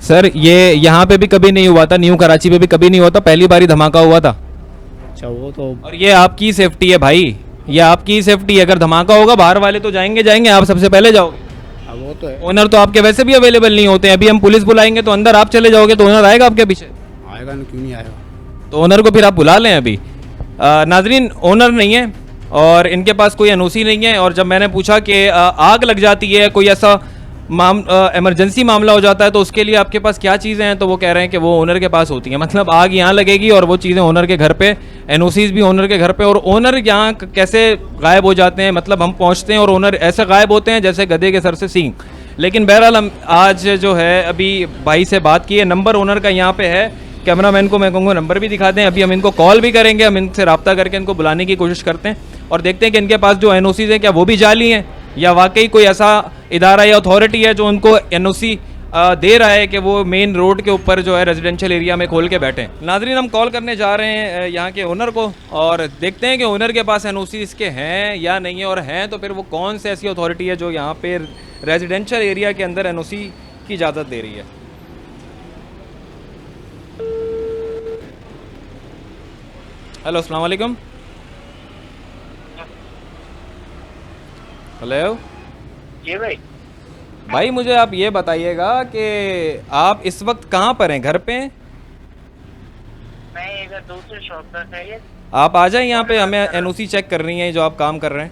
सर। ये यहाँ पे भी कभी नहीं हुआ था, न्यू कराची पे भी कभी नहीं हुआ था, पहली बार ही धमाका हुआ था। अच्छा, वो तो। और ये आपकी सेफ्टी है भाई, ये आपकी सेफ्टी है। अगर धमाका होगा बाहर वाले तो जाएंगे, आप सबसे पहले जाओगे। वो तो है। ओनर तो आपके वैसे भी अवेलेबल नहीं होते हैं, अभी हम पुलिस बुलाएंगे तो अंदर आप चले जाओगे तो ओनर आएगा आपके पीछे? आएगा ना, क्यों नहीं आएगा? तो ओनर को फिर आप बुला लें अभी। नाजरीन, ओनर नहीं है और इनके पास कोई एनओसी नहीं है। और जब मैंने पूछा कि आग लग जाती है, कोई ऐसा इमरजेंसी मामला हो जाता है, तो उसके लिए आपके पास क्या चीज़ें हैं, तो वो कह रहे हैं कि वो ओनर के पास होती हैं। मतलब आग यहाँ लगेगी और वो चीज़ें ओनर के घर पे, एनओसीज भी ओनर के घर पे। और ओनर यहाँ कैसे गायब हो जाते हैं, मतलब हम पहुँचते हैं और ओनर ऐसे गायब होते हैं जैसे गधे के सर से सींग। लेकिन बहरहाल हम आज जो है अभी भाई से बात की है, नंबर ओनर का यहाँ पे है, कैमरामैन को मैं कहूँगा नंबर भी दिखा दें। अभी हम इनको कॉल भी करेंगे, हम इनसे रब्ता करके इनको बुलाने की कोशिश करते हैं और देखते हैं कि इनके पास जो एनओसीज हैं क्या वो भी जाली हैं या वाकई कोई ऐसा इदारा या अथॉरिटी है जो उनको एनओसी दे रहा है कि वो मेन रोड के ऊपर जो है रेजिडेंशियल एरिया में खोल के बैठे। नाजरीन, हम कॉल करने जा रहे हैं यहाँ के ओनर को और देखते हैं कि ओनर के पास एनओसी इसके हैं या नहीं है, और हैं तो फिर वो कौन से ऐसी अथॉरिटी है जो यहाँ पे रेजिडेंशियल एरिया के अंदर एनओसी की इजाज़त दे रही है। हेलो, अस्सलाम वालेकुम। हेलो जी भाई। भाई मुझे आप ये बताइएगा कि आप इस वक्त कहाँ पर हैं, घर पे हैं? मैं इधर दूसरे शॉप पर है। आप आ जाए यहाँ पे, हमें एनओसी चेक करनी है जो आप काम कर रहे हैं।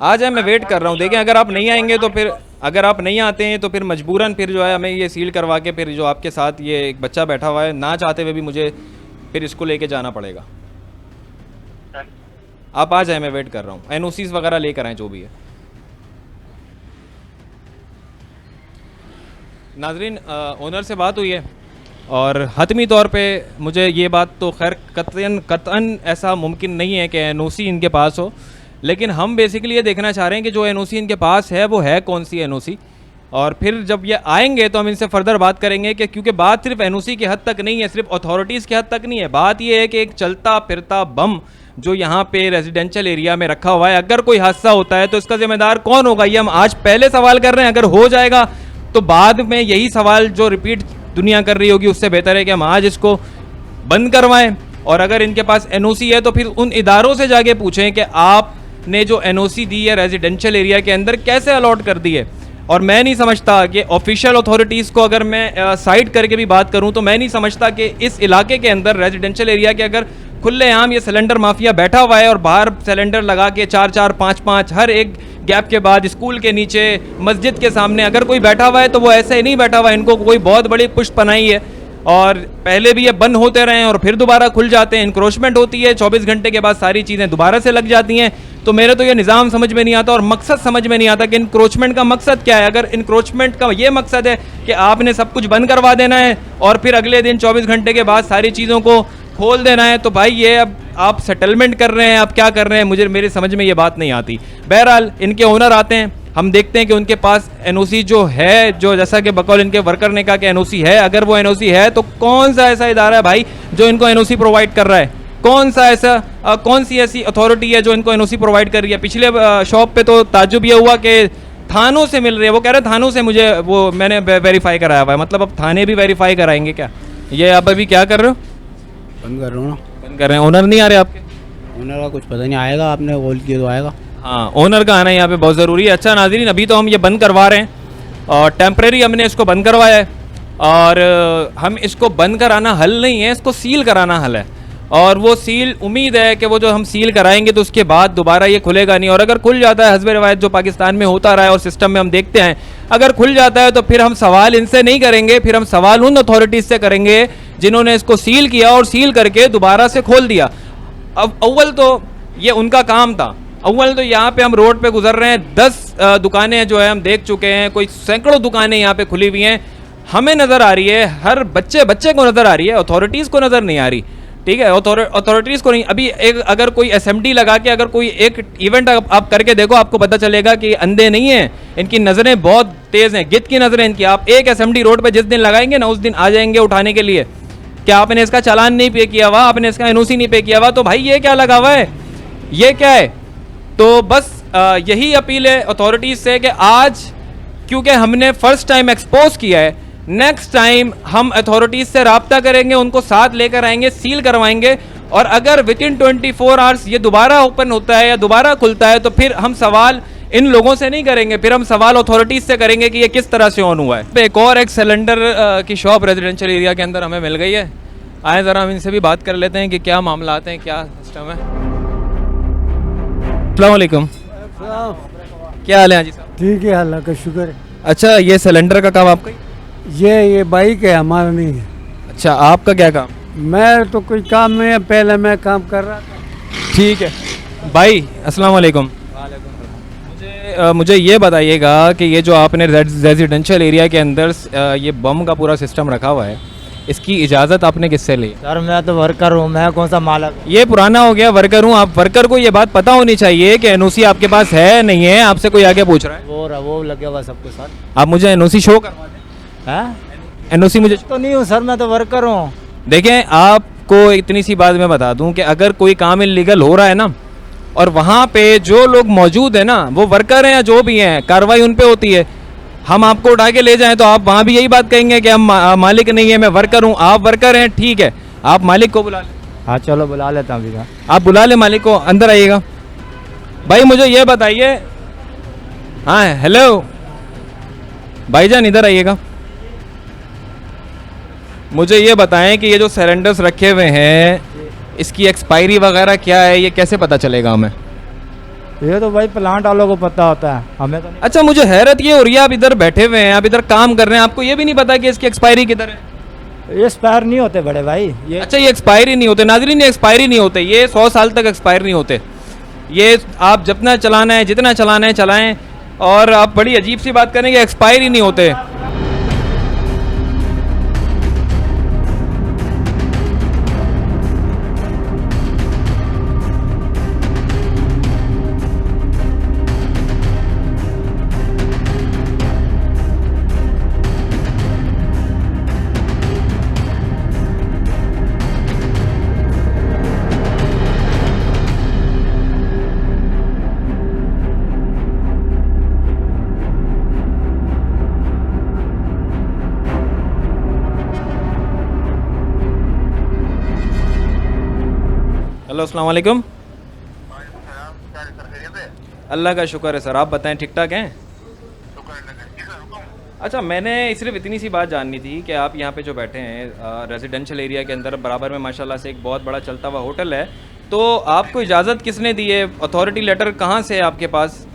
आ जाए, मैं वेट कर रहा हूँ। देखें अगर आप नहीं आएंगे तो फिर, अगर आप नहीं आते हैं तो फिर मजबूरन फिर जो है हमें ये सील करवा के फिर जो आपके साथ ये एक बच्चा बैठा हुआ है, ना चाहते हुए भी मुझे फिर इसको लेके जाना पड़ेगा। आप आ जाए, मैं वेट कर रहा हूँ। एनओसीज वगैरह लेकर आए जो भी है। नाजरीन, ओनर से बात हुई है और हतमी तौर पे मुझे ये बात तो खैर कतन ऐसा मुमकिन नहीं है कि एनओसी इनके पास हो, लेकिन हम बेसिकली ये देखना चाह रहे हैं कि जो एनओसी इनके पास है वो है कौन सी एनओसी, और फिर जब ये आएंगे तो हम इनसे फर्दर बात करेंगे कि क्योंकि बात सिर्फ एनओसी की हद तक नहीं है, सिर्फ अथॉरिटीज़ की हद तक नहीं है। बात ये है कि एक चलता फिरता बम जो यहाँ पे रेजिडेंशियल एरिया में रखा हुआ है, अगर कोई हादसा होता है तो इसका जिम्मेदार कौन होगा, ये हम आज पहले सवाल कर रहे हैं। अगर हो जाएगा तो बाद में यही सवाल जो रिपीट दुनिया कर रही होगी, उससे बेहतर है कि हम आज इसको बंद करवाएं। और अगर इनके पास एनओसी है तो फिर उन इदारों से जाके पूछें कि आपने जो एनओसी दी है रेजिडेंशियल एरिया के अंदर कैसे अलॉट कर दी है। और मैं नहीं समझता कि ऑफिशियल अथॉरिटीज़ को अगर मैं साइड करके भी बात करूं तो मैं नहीं समझता कि इस इलाके के अंदर रेजिडेंशियल एरिया के अगर खुलेआम ये सिलेंडर माफिया बैठा हुआ है और बाहर सिलेंडर लगा के 4-4, 5-5 हर एक गैप के बाद स्कूल के नीचे, मस्जिद के सामने अगर कोई बैठा हुआ है तो वो ऐसे ही नहीं बैठा हुआ है, इनको कोई बहुत बड़ी पुष्ट पनाई है। और पहले भी ये बंद होते रहे और फिर दोबारा खुल जाते हैं, इंक्रोचमेंट होती है, 24 घंटे के बाद सारी चीज़ें दोबारा से लग जाती हैं। तो मेरे तो ये निज़ाम समझ में नहीं आता और मकसद समझ में नहीं आता कि इंक्रोचमेंट का मकसद क्या है। अगर इंक्रोचमेंट का ये मकसद है कि आपने सब कुछ बंद करवा देना है और फिर अगले दिन 24 घंटे के बाद सारी चीज़ों को खोल देना है, तो भाई ये अब आप सेटलमेंट कर रहे हैं, आप क्या कर रहे हैं, मुझे मेरी समझ में ये बात नहीं आती। बहरहाल इनके ओनर आते हैं, हम देखते हैं कि उनके पास एनओसी जो है, जो जैसा कि बकौल इनके वर्कर ने कहा कि एनओसी है, अगर वो एनओसी है तो कौन सा ऐसा इदारा है भाई जो इनको एनओसी प्रोवाइड कर रहा है, कौन सा ऐसा कौन सी ऐसी अथॉरिटी है जो इनको एनओसी प्रोवाइड कर रही है। पिछले शॉप पे तो ताज्जुब ये हुआ कि थानों से मिल रही है, वो कह रहे थानों से मुझे वो मैंने वेरीफाई कराया हुआ है। मतलब अब थाने भी वेरीफाई कराएंगे क्या? ये आप अभी क्या कर रहे हो? बंद कर रहा हूँ ना। बंद कर रहे हैं। ओनर नहीं आ रहे आपके? ओनर का कुछ पता नहीं, आएगा, आपने कॉल किया तो आएगा। हाँ, ओनर का आना यहाँ पे बहुत ज़रूरी है। अच्छा नाज़रीन, अभी तो हम ये बंद करवा रहे हैं और टेम्परेरी हमने इसको बंद करवाया है और हम इसको बंद कराना हल नहीं है, इसको सील कराना हल है। और वो सील उम्मीद है कि वो जो हम सील कराएंगे तो उसके बाद दोबारा ये खुलेगा नहीं। और अगर खुल जाता है हस्ब रवायत जो पाकिस्तान में होता रहा है और सिस्टम में हम देखते हैं, अगर खुल जाता है तो फिर हम सवाल इनसे नहीं करेंगे, फिर हम सवाल उन अथॉरिटीज़ से करेंगे जिन्होंने इसको सील किया और सील करके दोबारा से खोल दिया। अब अव्वल तो ये उनका काम था, अव्वल तो यहाँ पे हम रोड पे गुजर रहे हैं, 10 दुकानें जो है हम देख चुके हैं, कोई सैकड़ों दुकानें यहाँ पे खुली हुई हैं, हमें नज़र आ रही है, हर बच्चे को नज़र आ रही है, अथॉरिटीज़ को नज़र नहीं आ रही। ठीक है, अथॉरिटीज़ को नहीं। अभी एक अगर कोई एसएमडी लगा के अगर कोई एक इवेंट आप करके देखो, आपको पता चलेगा कि अंधे नहीं हैं, इनकी नज़रें बहुत तेज़ हैं, गिद्ध की नज़रें इनकी। आप एक एसएमडी रोड पे जिस दिन लगाएंगे ना, उस दिन आ जाएंगे उठाने के लिए कि आपने इसका चालान नहीं पे किया हुआ, आपने इसका एनओसी नहीं पे किया हुआ, तो भाई ये क्या लगा हुआ है, ये क्या है। तो बस यही अपील है अथॉरिटीज़ से कि आज क्योंकि हमने फ़र्स्ट टाइम एक्सपोज किया है, नेक्स्ट टाइम हम अथॉरिटीज़ से रब्ता करेंगे, उनको साथ लेकर आएंगे, सील करवाएंगे। और अगर विद इन 24 आवर्स ये दोबारा ओपन होता है या दोबारा खुलता है तो फिर हम सवाल इन लोगों से नहीं करेंगे, फिर हम सवाल अथॉरिटीज़ से करेंगे कि ये किस तरह से ऑन हुआ है। एक और एक सिलेंडर की शॉप रेजिडेंशियल एरिया के अंदर हमें मिल गई है। आए ज़रा हम इनसे भी बात कर लेते हैं कि क्या मामला आते हैं, क्या सिस्टम है। अस्सलाम वालेकुम, क्या हाल है जी साहब? ठीक है, अल्लाह का शुक्र है। अच्छा, ये सिलेंडर का काम आपका? ये बाइक है, हमारा नहीं है। अच्छा, आपका क्या काम? मैं तो कोई काम में है, पहले मैं काम कर रहा था। ठीक है भाई, अस्सलाम वालेकुम। मुझे ये बताइएगा कि ये जो आपने रेजिडेंशियल एरिया के अंदर ये बम का पूरा सिस्टम रखा हुआ है, इसकी इजाज़त आपने किससे ली? सर मैं तो वर्कर हूँ, मैं कौन सा मालक। ये पुराना हो गया, वर्कर हूँ। आप वर्कर को ये बात पता होनी चाहिए कि एनओसी आपके पास है नहीं है, आपसे कोई आगे पूछ रहा है। वो लगे हुआ सबके साथ। आप मुझे एनओसी शो करवा दें। एनओसी मुझे तो नहीं हूँ सर, मैं तो वर्कर हूँ। देखें, आपको इतनी सी बात मैं बता दूं कि अगर कोई काम इलीगल हो रहा है ना, और वहाँ पे जो लोग मौजूद हैं ना, वो वर्कर हैं या जो भी हैं, कार्रवाई उन पे होती है। हम आपको उठा के ले जाएं तो आप वहाँ भी यही बात कहेंगे कि हम मालिक नहीं है, मैं वर्कर हूँ। आप वर्कर हैं, ठीक है, आप मालिक को बुला लें। हाँ चलो बुला लेता हूँ। आप बुला लें मालिक को, अंदर आइएगा। भाई मुझे ये बताइए हाँ हेलो भाईजान, इधर आइएगा। मुझे ये बताएं कि ये जो सिलेंडर्स रखे हुए हैं इसकी एक्सपायरी वगैरह क्या है, ये कैसे पता चलेगा हमें? ये तो भाई प्लांट वालों को पता होता है, हमें तो नहीं। अच्छा, मुझे हैरत ये हो रही है, आप इधर बैठे हुए हैं, आप इधर काम कर रहे हैं, आपको ये भी नहीं पता कि इसकी एक्सपायरी किधर है? ये एक्सपायर नहीं होते बड़े भाई ये। अच्छा, ये एक्सपायरी नहीं होते नाज़रीन, ये एक्सपायरी नहीं होते, ये 100 साल तक एक्सपायर नहीं होते। ये आप जितना चलाना है चलाएं, और आप बड़ी अजीब सी बात करेंगे, एक्सपायरी नहीं होते। हेलो, अस्सलाम वालेकुम। अल्लाह का शुक्र है सर, आप बताएं ठीक ठाक हैं? अच्छा, मैंने सिर्फ इतनी सी बात जाननी थी कि आप यहाँ पे जो बैठे हैं रेजिडेंशियल एरिया के अंदर बराबर में माशाल्लाह से एक बहुत बड़ा चलता हुआ होटल है, तो आपको इजाज़त किसने दी है? अथॉरिटी लेटर कहाँ से है आपके पास?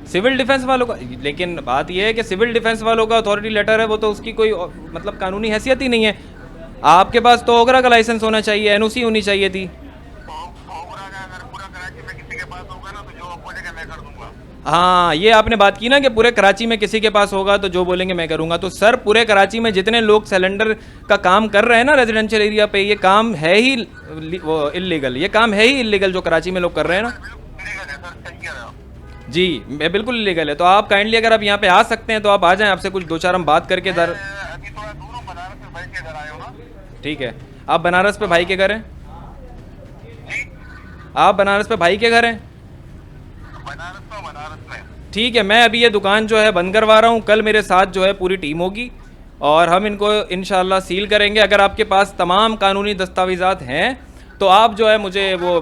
सिविल डिफेंस वालों का। लेकिन बात यह है कि सिविल डिफेंस वालों का अथॉरिटी लेटर है, वो तो उसकी कोई मतलब कानूनी हैसियत ही नहीं है। आपके पास तो ओगरा का लाइसेंस होना चाहिए, एनओसी होनी चाहिए थी। हाँ, ये आपने बात की ना कि पूरे कराची में किसी के पास होगा तो जो बोलेंगे मैं करूँगा। तो सर, पूरे कराची में जितने लोग सिलेंडर का काम कर रहे हैं ना रेजिडेंशियल एरिया पे, ये काम है ही वो इल्लीगल, ये काम है ही इल्लीगल जो कराची में लोग कर रहे हैं ना। जी, मैं बिल्कुल इल्लीगल है। तो आप काइंडली अगर आप यहाँ पे आ सकते हैं तो आप आ जाएं, आपसे कुछ दो चार हम बात करके दर। ठीक है, आप बनारस पे भाई के घर हैं? आप बनारस पे भाई के घर हैं? ठीक है, मैं अभी ये दुकान जो है बंद करवा रहा हूँ। कल मेरे साथ जो है पूरी टीम होगी और हम इनको इंशाल्लाह सील करेंगे। अगर आपके पास तमाम कानूनी दस्तावेज़ात हैं तो आप जो है मुझे वो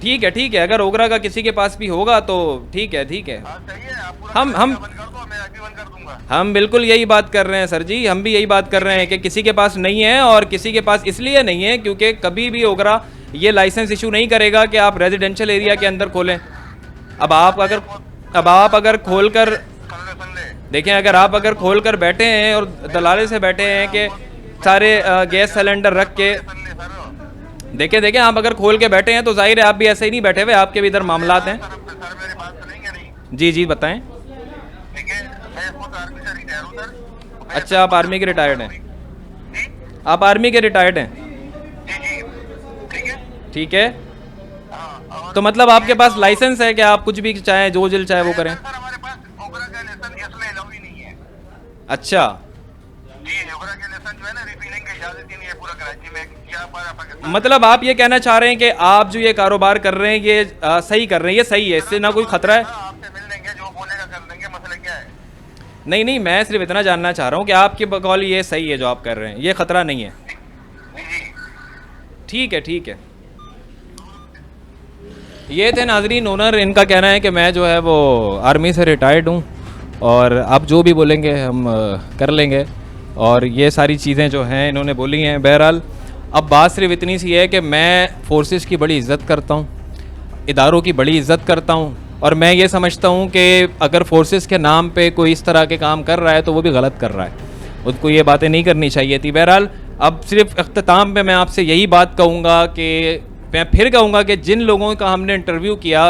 ठीक है, अगर ओगरा का किसी के पास भी होगा तो ठीक है। हम बिल्कुल यही बात कर रहे हैं सर जी, हम भी यही बात कर रहे हैं कि किसी के पास नहीं है, और किसी के पास इसलिए नहीं है क्योंकि कभी भी ओगरा ये लाइसेंस इशू नहीं करेगा कि आप रेजिडेंशियल एरिया के अंदर खोलें। अब आप अगर खोलकर देखें, अगर आप अगर खोलकर बैठे हैं और दलाले से बैठे हैं कि सारे गैस सिलेंडर रख के देखें, आप अगर खोल के बैठे हैं तो जाहिर है आप भी ऐसे ही नहीं बैठे हुए, आपके भी इधर मामलात हैं। जी बताएं। अच्छा, आप आर्मी के रिटायर्ड हैं? आप आर्मी के रिटायर्ड हैं? ठीक है, तो मतलब आपके पास लाइसेंस है कि आप कुछ भी चाहें, जो दिल चाहे वो करें? अच्छा, मतलब आप ये कहना चाह रहे हैं कि आप जो ये कारोबार कर रहे हैं ये सही कर रहे हैं, ये सही है, इससे ना कोई खतरा है? नहीं, मैं सिर्फ इतना जानना चाह रहा हूँ कि आपके बकौल ये सही है जो आप कर रहे हैं, ये खतरा नहीं है? ठीक है। ये थे नाजरीन ओनर, इनका कहना है कि मैं जो है वो आर्मी से रिटायर्ड हूँ और आप जो भी बोलेंगे हम कर लेंगे, और ये सारी चीज़ें जो हैं इन्होंने बोली हैं। बहरहाल अब बात सिर्फ इतनी सी है कि मैं फोर्सेस की बड़ी इज़्ज़त करता हूँ, इदारों की बड़ी इज़्ज़त करता हूँ, और मैं ये समझता हूँ कि अगर फोर्सेस के नाम पे कोई इस तरह के काम कर रहा है तो वो भी गलत कर रहा है, उसको ये बातें नहीं करनी चाहिए थी। बहरहाल अब सिर्फ अख्ताम पे मैं आपसे यही बात कहूँगा कि मैं फिर कहूँगा कि जिन लोगों का हमने इंटरव्यू किया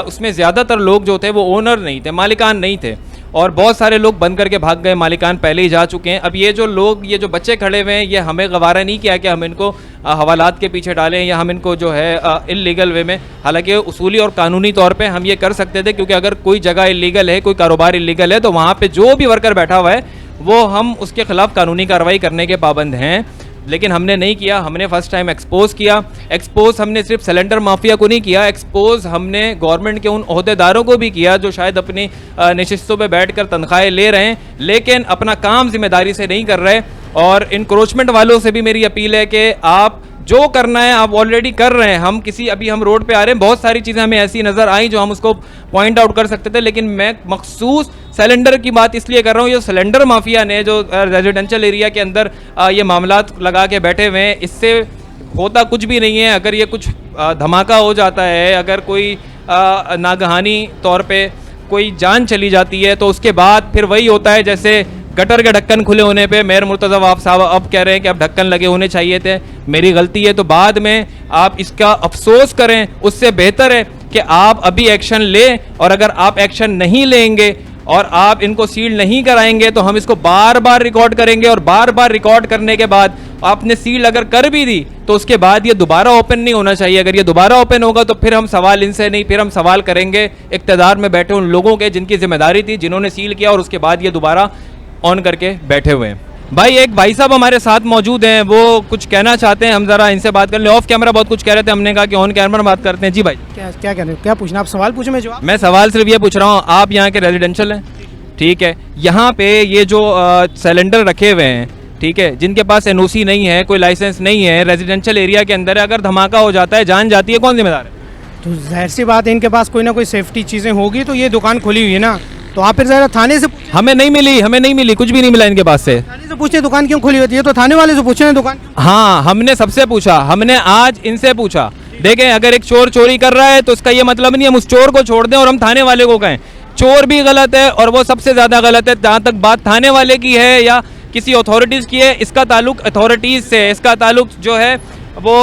उसमें ज़्यादातर लोग जो थे वो ओनर नहीं थे, मालिकान नहीं थे, और बहुत सारे लोग बंद करके भाग गए, मालिकान पहले ही जा चुके हैं। अब ये जो लोग, ये जो बच्चे खड़े हुए हैं, ये हमें गवारा नहीं किया कि हम इनको हवालात के पीछे डालें या हम इनको जो है इल्लीगल वे में, हालांकि उसूली और कानूनी तौर पे हम ये कर सकते थे, क्योंकि अगर कोई जगह इल्लीगल है, कोई कारोबार इल्लीगल है, तो वहाँ पर जो भी वर्कर बैठा हुआ है वो हम उसके खिलाफ कानूनी कार्रवाई करने के पाबंद हैं। लेकिन हमने नहीं किया, हमने फर्स्ट टाइम एक्सपोज किया। एक्सपोज हमने सिर्फ सिलेंडर माफिया को नहीं किया, एक्सपोज हमने गवर्नमेंट के उन ओहदेदारों को भी किया जो शायद अपनी नशिस्तों पे बैठकर तनख्वाहें ले रहे हैं लेकिन अपना काम जिम्मेदारी से नहीं कर रहे। और इंक्रोचमेंट वालों से भी मेरी अपील है कि आप जो करना है आप ऑलरेडी कर रहे हैं। हम अभी हम रोड पे आ रहे हैं, बहुत सारी चीज़ें हमें ऐसी नज़र आई जो हम उसको पॉइंट आउट कर सकते थे, लेकिन मैं मखसूस सिलेंडर की बात इसलिए कर रहा हूँ। ये सिलेंडर माफिया ने जो रेजिडेंशियल एरिया के अंदर ये मामलात लगा के बैठे हुए हैं, इससे होता कुछ भी नहीं है। अगर ये कुछ धमाका हो जाता है, अगर कोई नागहानी तौर पे कोई जान चली जाती है, तो उसके बाद फिर वही होता है जैसे गटर के ढक्कन खुले होने पे मेयर मुर्तज़ा वाफ साहब अब कह रहे हैं कि अब ढक्कन लगे होने चाहिए थे, मेरी गलती है। तो बाद में आप इसका अफसोस करें, उससे बेहतर है कि आप अभी एक्शन लें। और अगर आप एक्शन नहीं लेंगे और आप इनको सील नहीं कराएंगे तो हम इसको बार बार रिकॉर्ड करेंगे, और बार बार रिकॉर्ड करने के बाद आपने सील अगर कर भी दी तो उसके बाद ये दोबारा ओपन नहीं होना चाहिए। अगर ये दोबारा ओपन होगा तो फिर हम सवाल इनसे नहीं, फिर हम सवाल करेंगे इक़्तिदार में बैठे उन लोगों के जिनकी जिम्मेदारी थी, जिन्होंने सील किया और उसके बाद ये दोबारा ऑन करके बैठे हुए हैं। भाई एक भाई साहब हमारे साथ मौजूद हैं, वो कुछ कहना चाहते हैं, हम ज़रा इनसे बात कर लें। ऑफ कैमरा बहुत कुछ कह रहे थे, हमने कहा कि ऑन कैमरा बात करते हैं। जी भाई क्या कह रहे हो, क्या पूछना, आप सवाल पूछो, मैं जवाब। मैं सवाल सिर्फ ये पूछ रहा हूँ, आप यहाँ के रेजिडेंशियल हैं, ठीक है, यहाँ पे ये जो सिलेंडर रखे हुए हैं, ठीक है, जिनके पास एनओसी नहीं है, कोई लाइसेंस नहीं है, रेजिडेंशियल एरिया के अंदर अगर धमाका हो जाता है, जान जाती है, कौन जिम्मेदार है? तो जाहिर सी बात है इनके पास कोई ना कोई सेफ्टी चीज़ें होगी, तो ये दुकान खुली हुई है ना, तो आप फिर ज़रा थाने से हमें नहीं मिली, कुछ भी नहीं मिला इनके पास से। थाने से पूछे दुकान क्यों खुली होती है, तो थाने वाले से पूछे दुकान। हाँ, हमने सबसे पूछा, हमने आज इनसे पूछा। देखें, अगर एक चोर चोरी कर रहा है तो इसका ये मतलब नहीं हम उस चोर को छोड़ दें और हम थाने वाले को कहें। चोर भी गलत है और वो सबसे ज़्यादा गलत है। जहाँ तक बात थाने वाले की है या किसी अथॉरिटीज़ की है, इसका ताल्लुक अथॉरिटीज़ से, इसका ताल्लुक जो है वो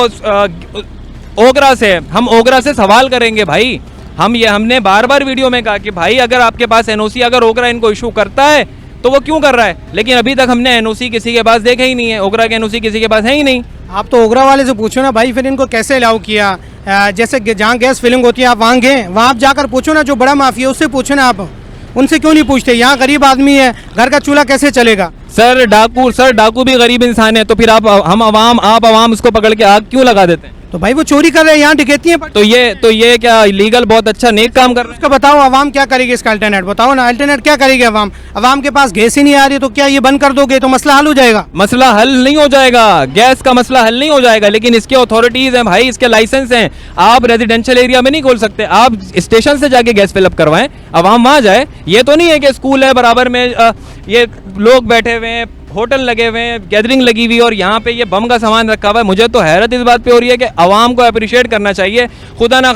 ओगरा से। हम ओगरा से सवाल करेंगे भाई। हमने बार बार वीडियो में कहा कि भाई अगर आपके पास एनओसी, अगर ओगरा इनको इशू करता है तो वो क्यों कर रहा है, लेकिन अभी तक हमने एनओसी किसी के पास देखा ही नहीं है, ओगरा के एनओसी किसी के पास है ही नहीं। आप तो ओगरा वाले से पूछो ना भाई, फिर इनको कैसे अलाउ किया। जैसे जहाँ गैस फिलिंग होती है आप वहाँ गए, वहाँ आप जाकर पूछो ना, जो बड़ा माफिया उससे पूछो ना, आप उनसे क्यों नहीं पूछते। यहाँ गरीब आदमी है, घर का चूल्हा कैसे चलेगा। सर डाकू भी गरीब इंसान है, तो फिर आप आवाम उसको पकड़ के आग क्यों लगा देते हैं? तो भाई वो चोरी कर रहे हैं, यहाँ डकैती है। तो ये क्या लीगल बहुत अच्छा नेक काम कर रहे हैं? उसका बताओ आवाम क्या करेगी इसका अल्टरनेट, बताओ ना, अल्टरनेट क्या करेगी आवाम। आवाम के पास गैस ही नहीं आ रही, तो क्या ये बंद कर दोगे तो मसला हल हो जाएगा? मसला हल नहीं हो जाएगा, गैस का मसला हल नहीं हो जाएगा, लेकिन इसके अथॉरिटीज हैं भाई, इसके लाइसेंस हैं। आप रेजिडेंशियल एरिया में नहीं खोल सकते, आप स्टेशन से जाके गैस फिलअप करवाएं, आवाम वहाँ जाए। ये तो नहीं है कि स्कूल है बराबर में, ये लोग बैठे हुए हैं, होटल लगे हुए हैं, गैदरिंग लगी हुई, और यहाँ पे ये बम का सामान रखा हुआ है। मुझे तो हैरत इस बात पे हो रही है कि आवाम को अप्रिशिएट करना चाहिए। खुदा ना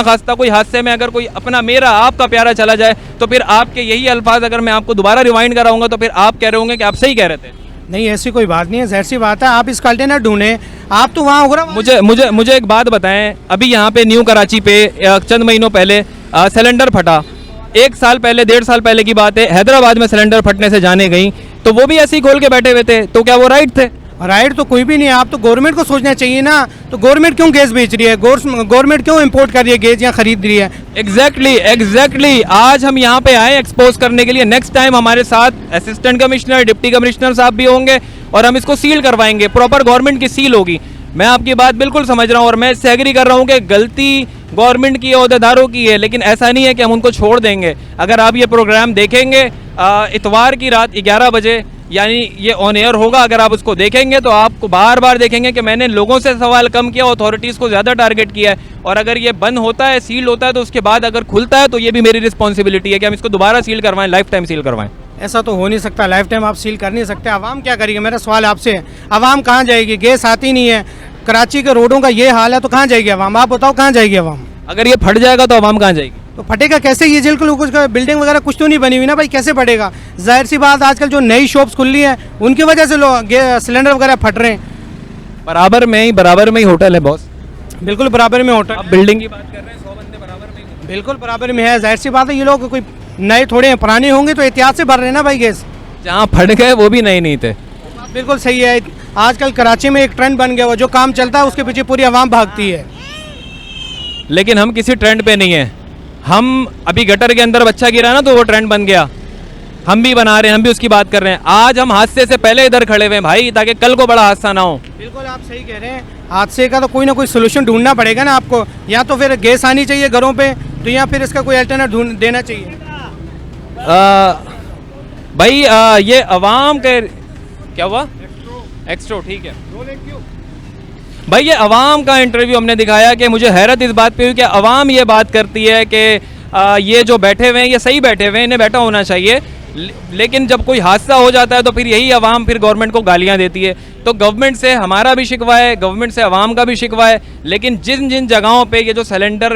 खास्ता कोई हादसे में अगर कोई अपना मेरा आपका प्यारा चला जाए तो फिर आपके यही अल्फाज अगर मैं आपको दोबारा रिवाइंड कराऊंगा तो फिर आप कह रहे होंगे कि आप सही कह रहे थे। नहीं, ऐसी कोई बात नहीं है, जाहिर सी बात है, आप इसका अल्टरनेट ढूंढें। आप तो वहाँ होगा। मुझे एक बात बताएं, अभी यहाँ पे न्यू कराची पे चंद महीनों पहले सिलेंडर फटा, 1 साल पहले 1.5 साल पहले की बात है, हैदराबाद में सिलेंडर फटने से जाने गई, तो वो भी ऐसे ही खोल के बैठे हुए थे, तो क्या वो राइट थे? राइट तो कोई भी नहीं है। आप तो गवर्नमेंट को सोचना चाहिए ना, तो गवर्नमेंट क्यों गैस बेच रही है, गवर्नमेंट क्यों इंपोर्ट कर रही है गैस या खरीद रही है। एग्जैक्टली आज हम यहाँ पे आए एक्सपोज करने के लिए। नेक्स्ट टाइम हमारे साथ असिस्टेंट कमिश्नर, डिप्टी कमिश्नर साहब भी होंगे और हम इसको सील करवाएंगे, प्रॉपर गवर्नमेंट की सील होगी। मैं आपकी बात बिल्कुल समझ रहा हूँ और मैं इससे एग्री कर रहा हूँ कि गलती गवर्नमेंट की, अहदेदारों की है, लेकिन ऐसा नहीं है कि हम उनको छोड़ देंगे। अगर आप ये प्रोग्राम देखेंगे इतवार की रात 11 बजे, यानी ये ऑन एयर होगा, अगर आप उसको देखेंगे तो आपको बार बार देखेंगे कि मैंने लोगों से सवाल कम किया, अथॉरिटीज़ को ज़्यादा टारगेट किया है। और अगर ये बंद होता है, सील होता है, तो उसके बाद अगर खुलता है तो ये भी मेरी रिस्पॉन्सिबिलिटी है कि हम इसको दोबारा सील करवाएं, लाइफ टाइम सील करवाएं। ऐसा तो हो नहीं सकता, लाइफ टाइम आप सील कर नहीं सकते। आवाम क्या करेगी, मेरा सवाल आपसे है, आवाम कहाँ जाएगी? गैस आती नहीं है, कराची के रोडों का ये हाल है, तो कहाँ जाएगी आवाम? आप बताओ कहाँ जाएगी आवाम? अगर ये फट जाएगा तो आवाम कहाँ जाएगी? तो फटेगा कैसे? ये जेल के लोगों का बिल्डिंग वगैरह कुछ तो नहीं बनी हुई ना भाई, कैसे फटेगा? जाहिर सी बात, आजकल जो नई शॉप्स खुल रही हैं उनकी वजह से लोग सिलेंडर वगैरह फट रहे हैं। बराबर में ही होटल है बॉस। बिल्कुल बराबर में होटल। आप बिल्डिंग की बात कर रहे हैं, 100 बंदे बराबर में ही। बिल्कुल बराबर में है, जाहिर सी बात है, ये लोग कोई नए थोड़े हैं, पुराने होंगे तो एहतियात से भर रहे हैं ना भाई गैस। जहाँ फट गए वो भी नहीं थे। बिल्कुल सही है, आजकल कराची में एक ट्रेंड बन गया हुआ, जो काम चलता है उसके पीछे पूरी आवाम भागती है। लेकिन हम किसी ट्रेंड पे नहीं है। हम अभी गटर के अंदर बच्चा गिरा ना, तो वो ट्रेंड बन गया, हम भी बना रहे हैं, हम भी उसकी बात कर रहे हैं। आज हम हादसे से पहले इधर खड़े हुए हैं भाई, ताकि कल को बड़ा हादसा ना हो। बिल्कुल आप सही कह रहे हैं, हादसे का तो कोई ना कोई सोल्यूशन ढूंढना पड़ेगा ना आपको। या तो फिर गैस आनी चाहिए घरों पे, तो या फिर इसका कोई अल्टरनेट ढूंढ देना चाहिए। भाई ये अवाम के क्या हुआ? एक्स्ट्रो ठीक है। भाई ये अवाम का इंटरव्यू हमने दिखाया कि मुझे हैरत इस बात पे हुई कि अवाम ये बात करती है कि ये जो बैठे हुए हैं ये सही बैठे हुए हैं, इन्हें बैठा होना चाहिए, लेकिन जब कोई हादसा हो जाता है तो फिर यही अवाम फिर गवर्नमेंट को गालियां देती है। तो गवर्नमेंट से हमारा भी शिकवा है, गवर्नमेंट से अवाम का भी शिकवा है, लेकिन जिन जिन जगहों पे ये जो सिलेंडर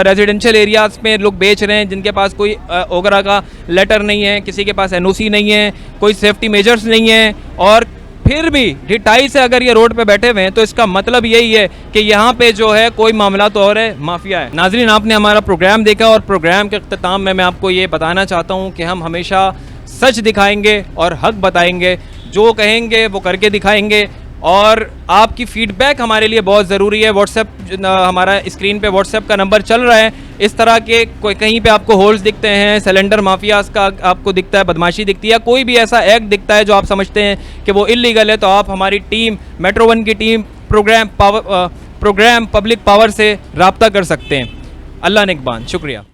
रेजिडेंशियल एरियाज़ में लोग बेच रहे हैं, जिनके पास कोई ओगरा का लेटर नहीं है, किसी के पास एनओसी नहीं है, कोई सेफ्टी मेजर्स नहीं है, और फिर भी ढिठाई से अगर ये रोड पे बैठे हुए हैं तो इसका मतलब यही है कि यहाँ पे जो है कोई मामला तो और है, माफिया है। नाजरीन, आपने हमारा प्रोग्राम देखा और प्रोग्राम के अख्ताम में मैं आपको ये बताना चाहता हूँ कि हम हमेशा सच दिखाएंगे और हक बताएंगे, जो कहेंगे वो करके दिखाएंगे, और आपकी फीडबैक हमारे लिए बहुत ज़रूरी है। व्हाट्सएप हमारा स्क्रीन पे व्हाट्सएप का नंबर चल रहा है। इस तरह के कोई कहीं पे आपको होल्स दिखते हैं, सिलेंडर माफियाज का आपको दिखता है, बदमाशी दिखती है, कोई भी ऐसा एक्ट दिखता है जो आप समझते हैं कि वो इलीगल है, तो आप हमारी टीम मेट्रो 1 की टीम प्रोग्राम पब्लिक पावर से रब्ता कर सकते हैं। अल्लाह निगहबान, शुक्रिया।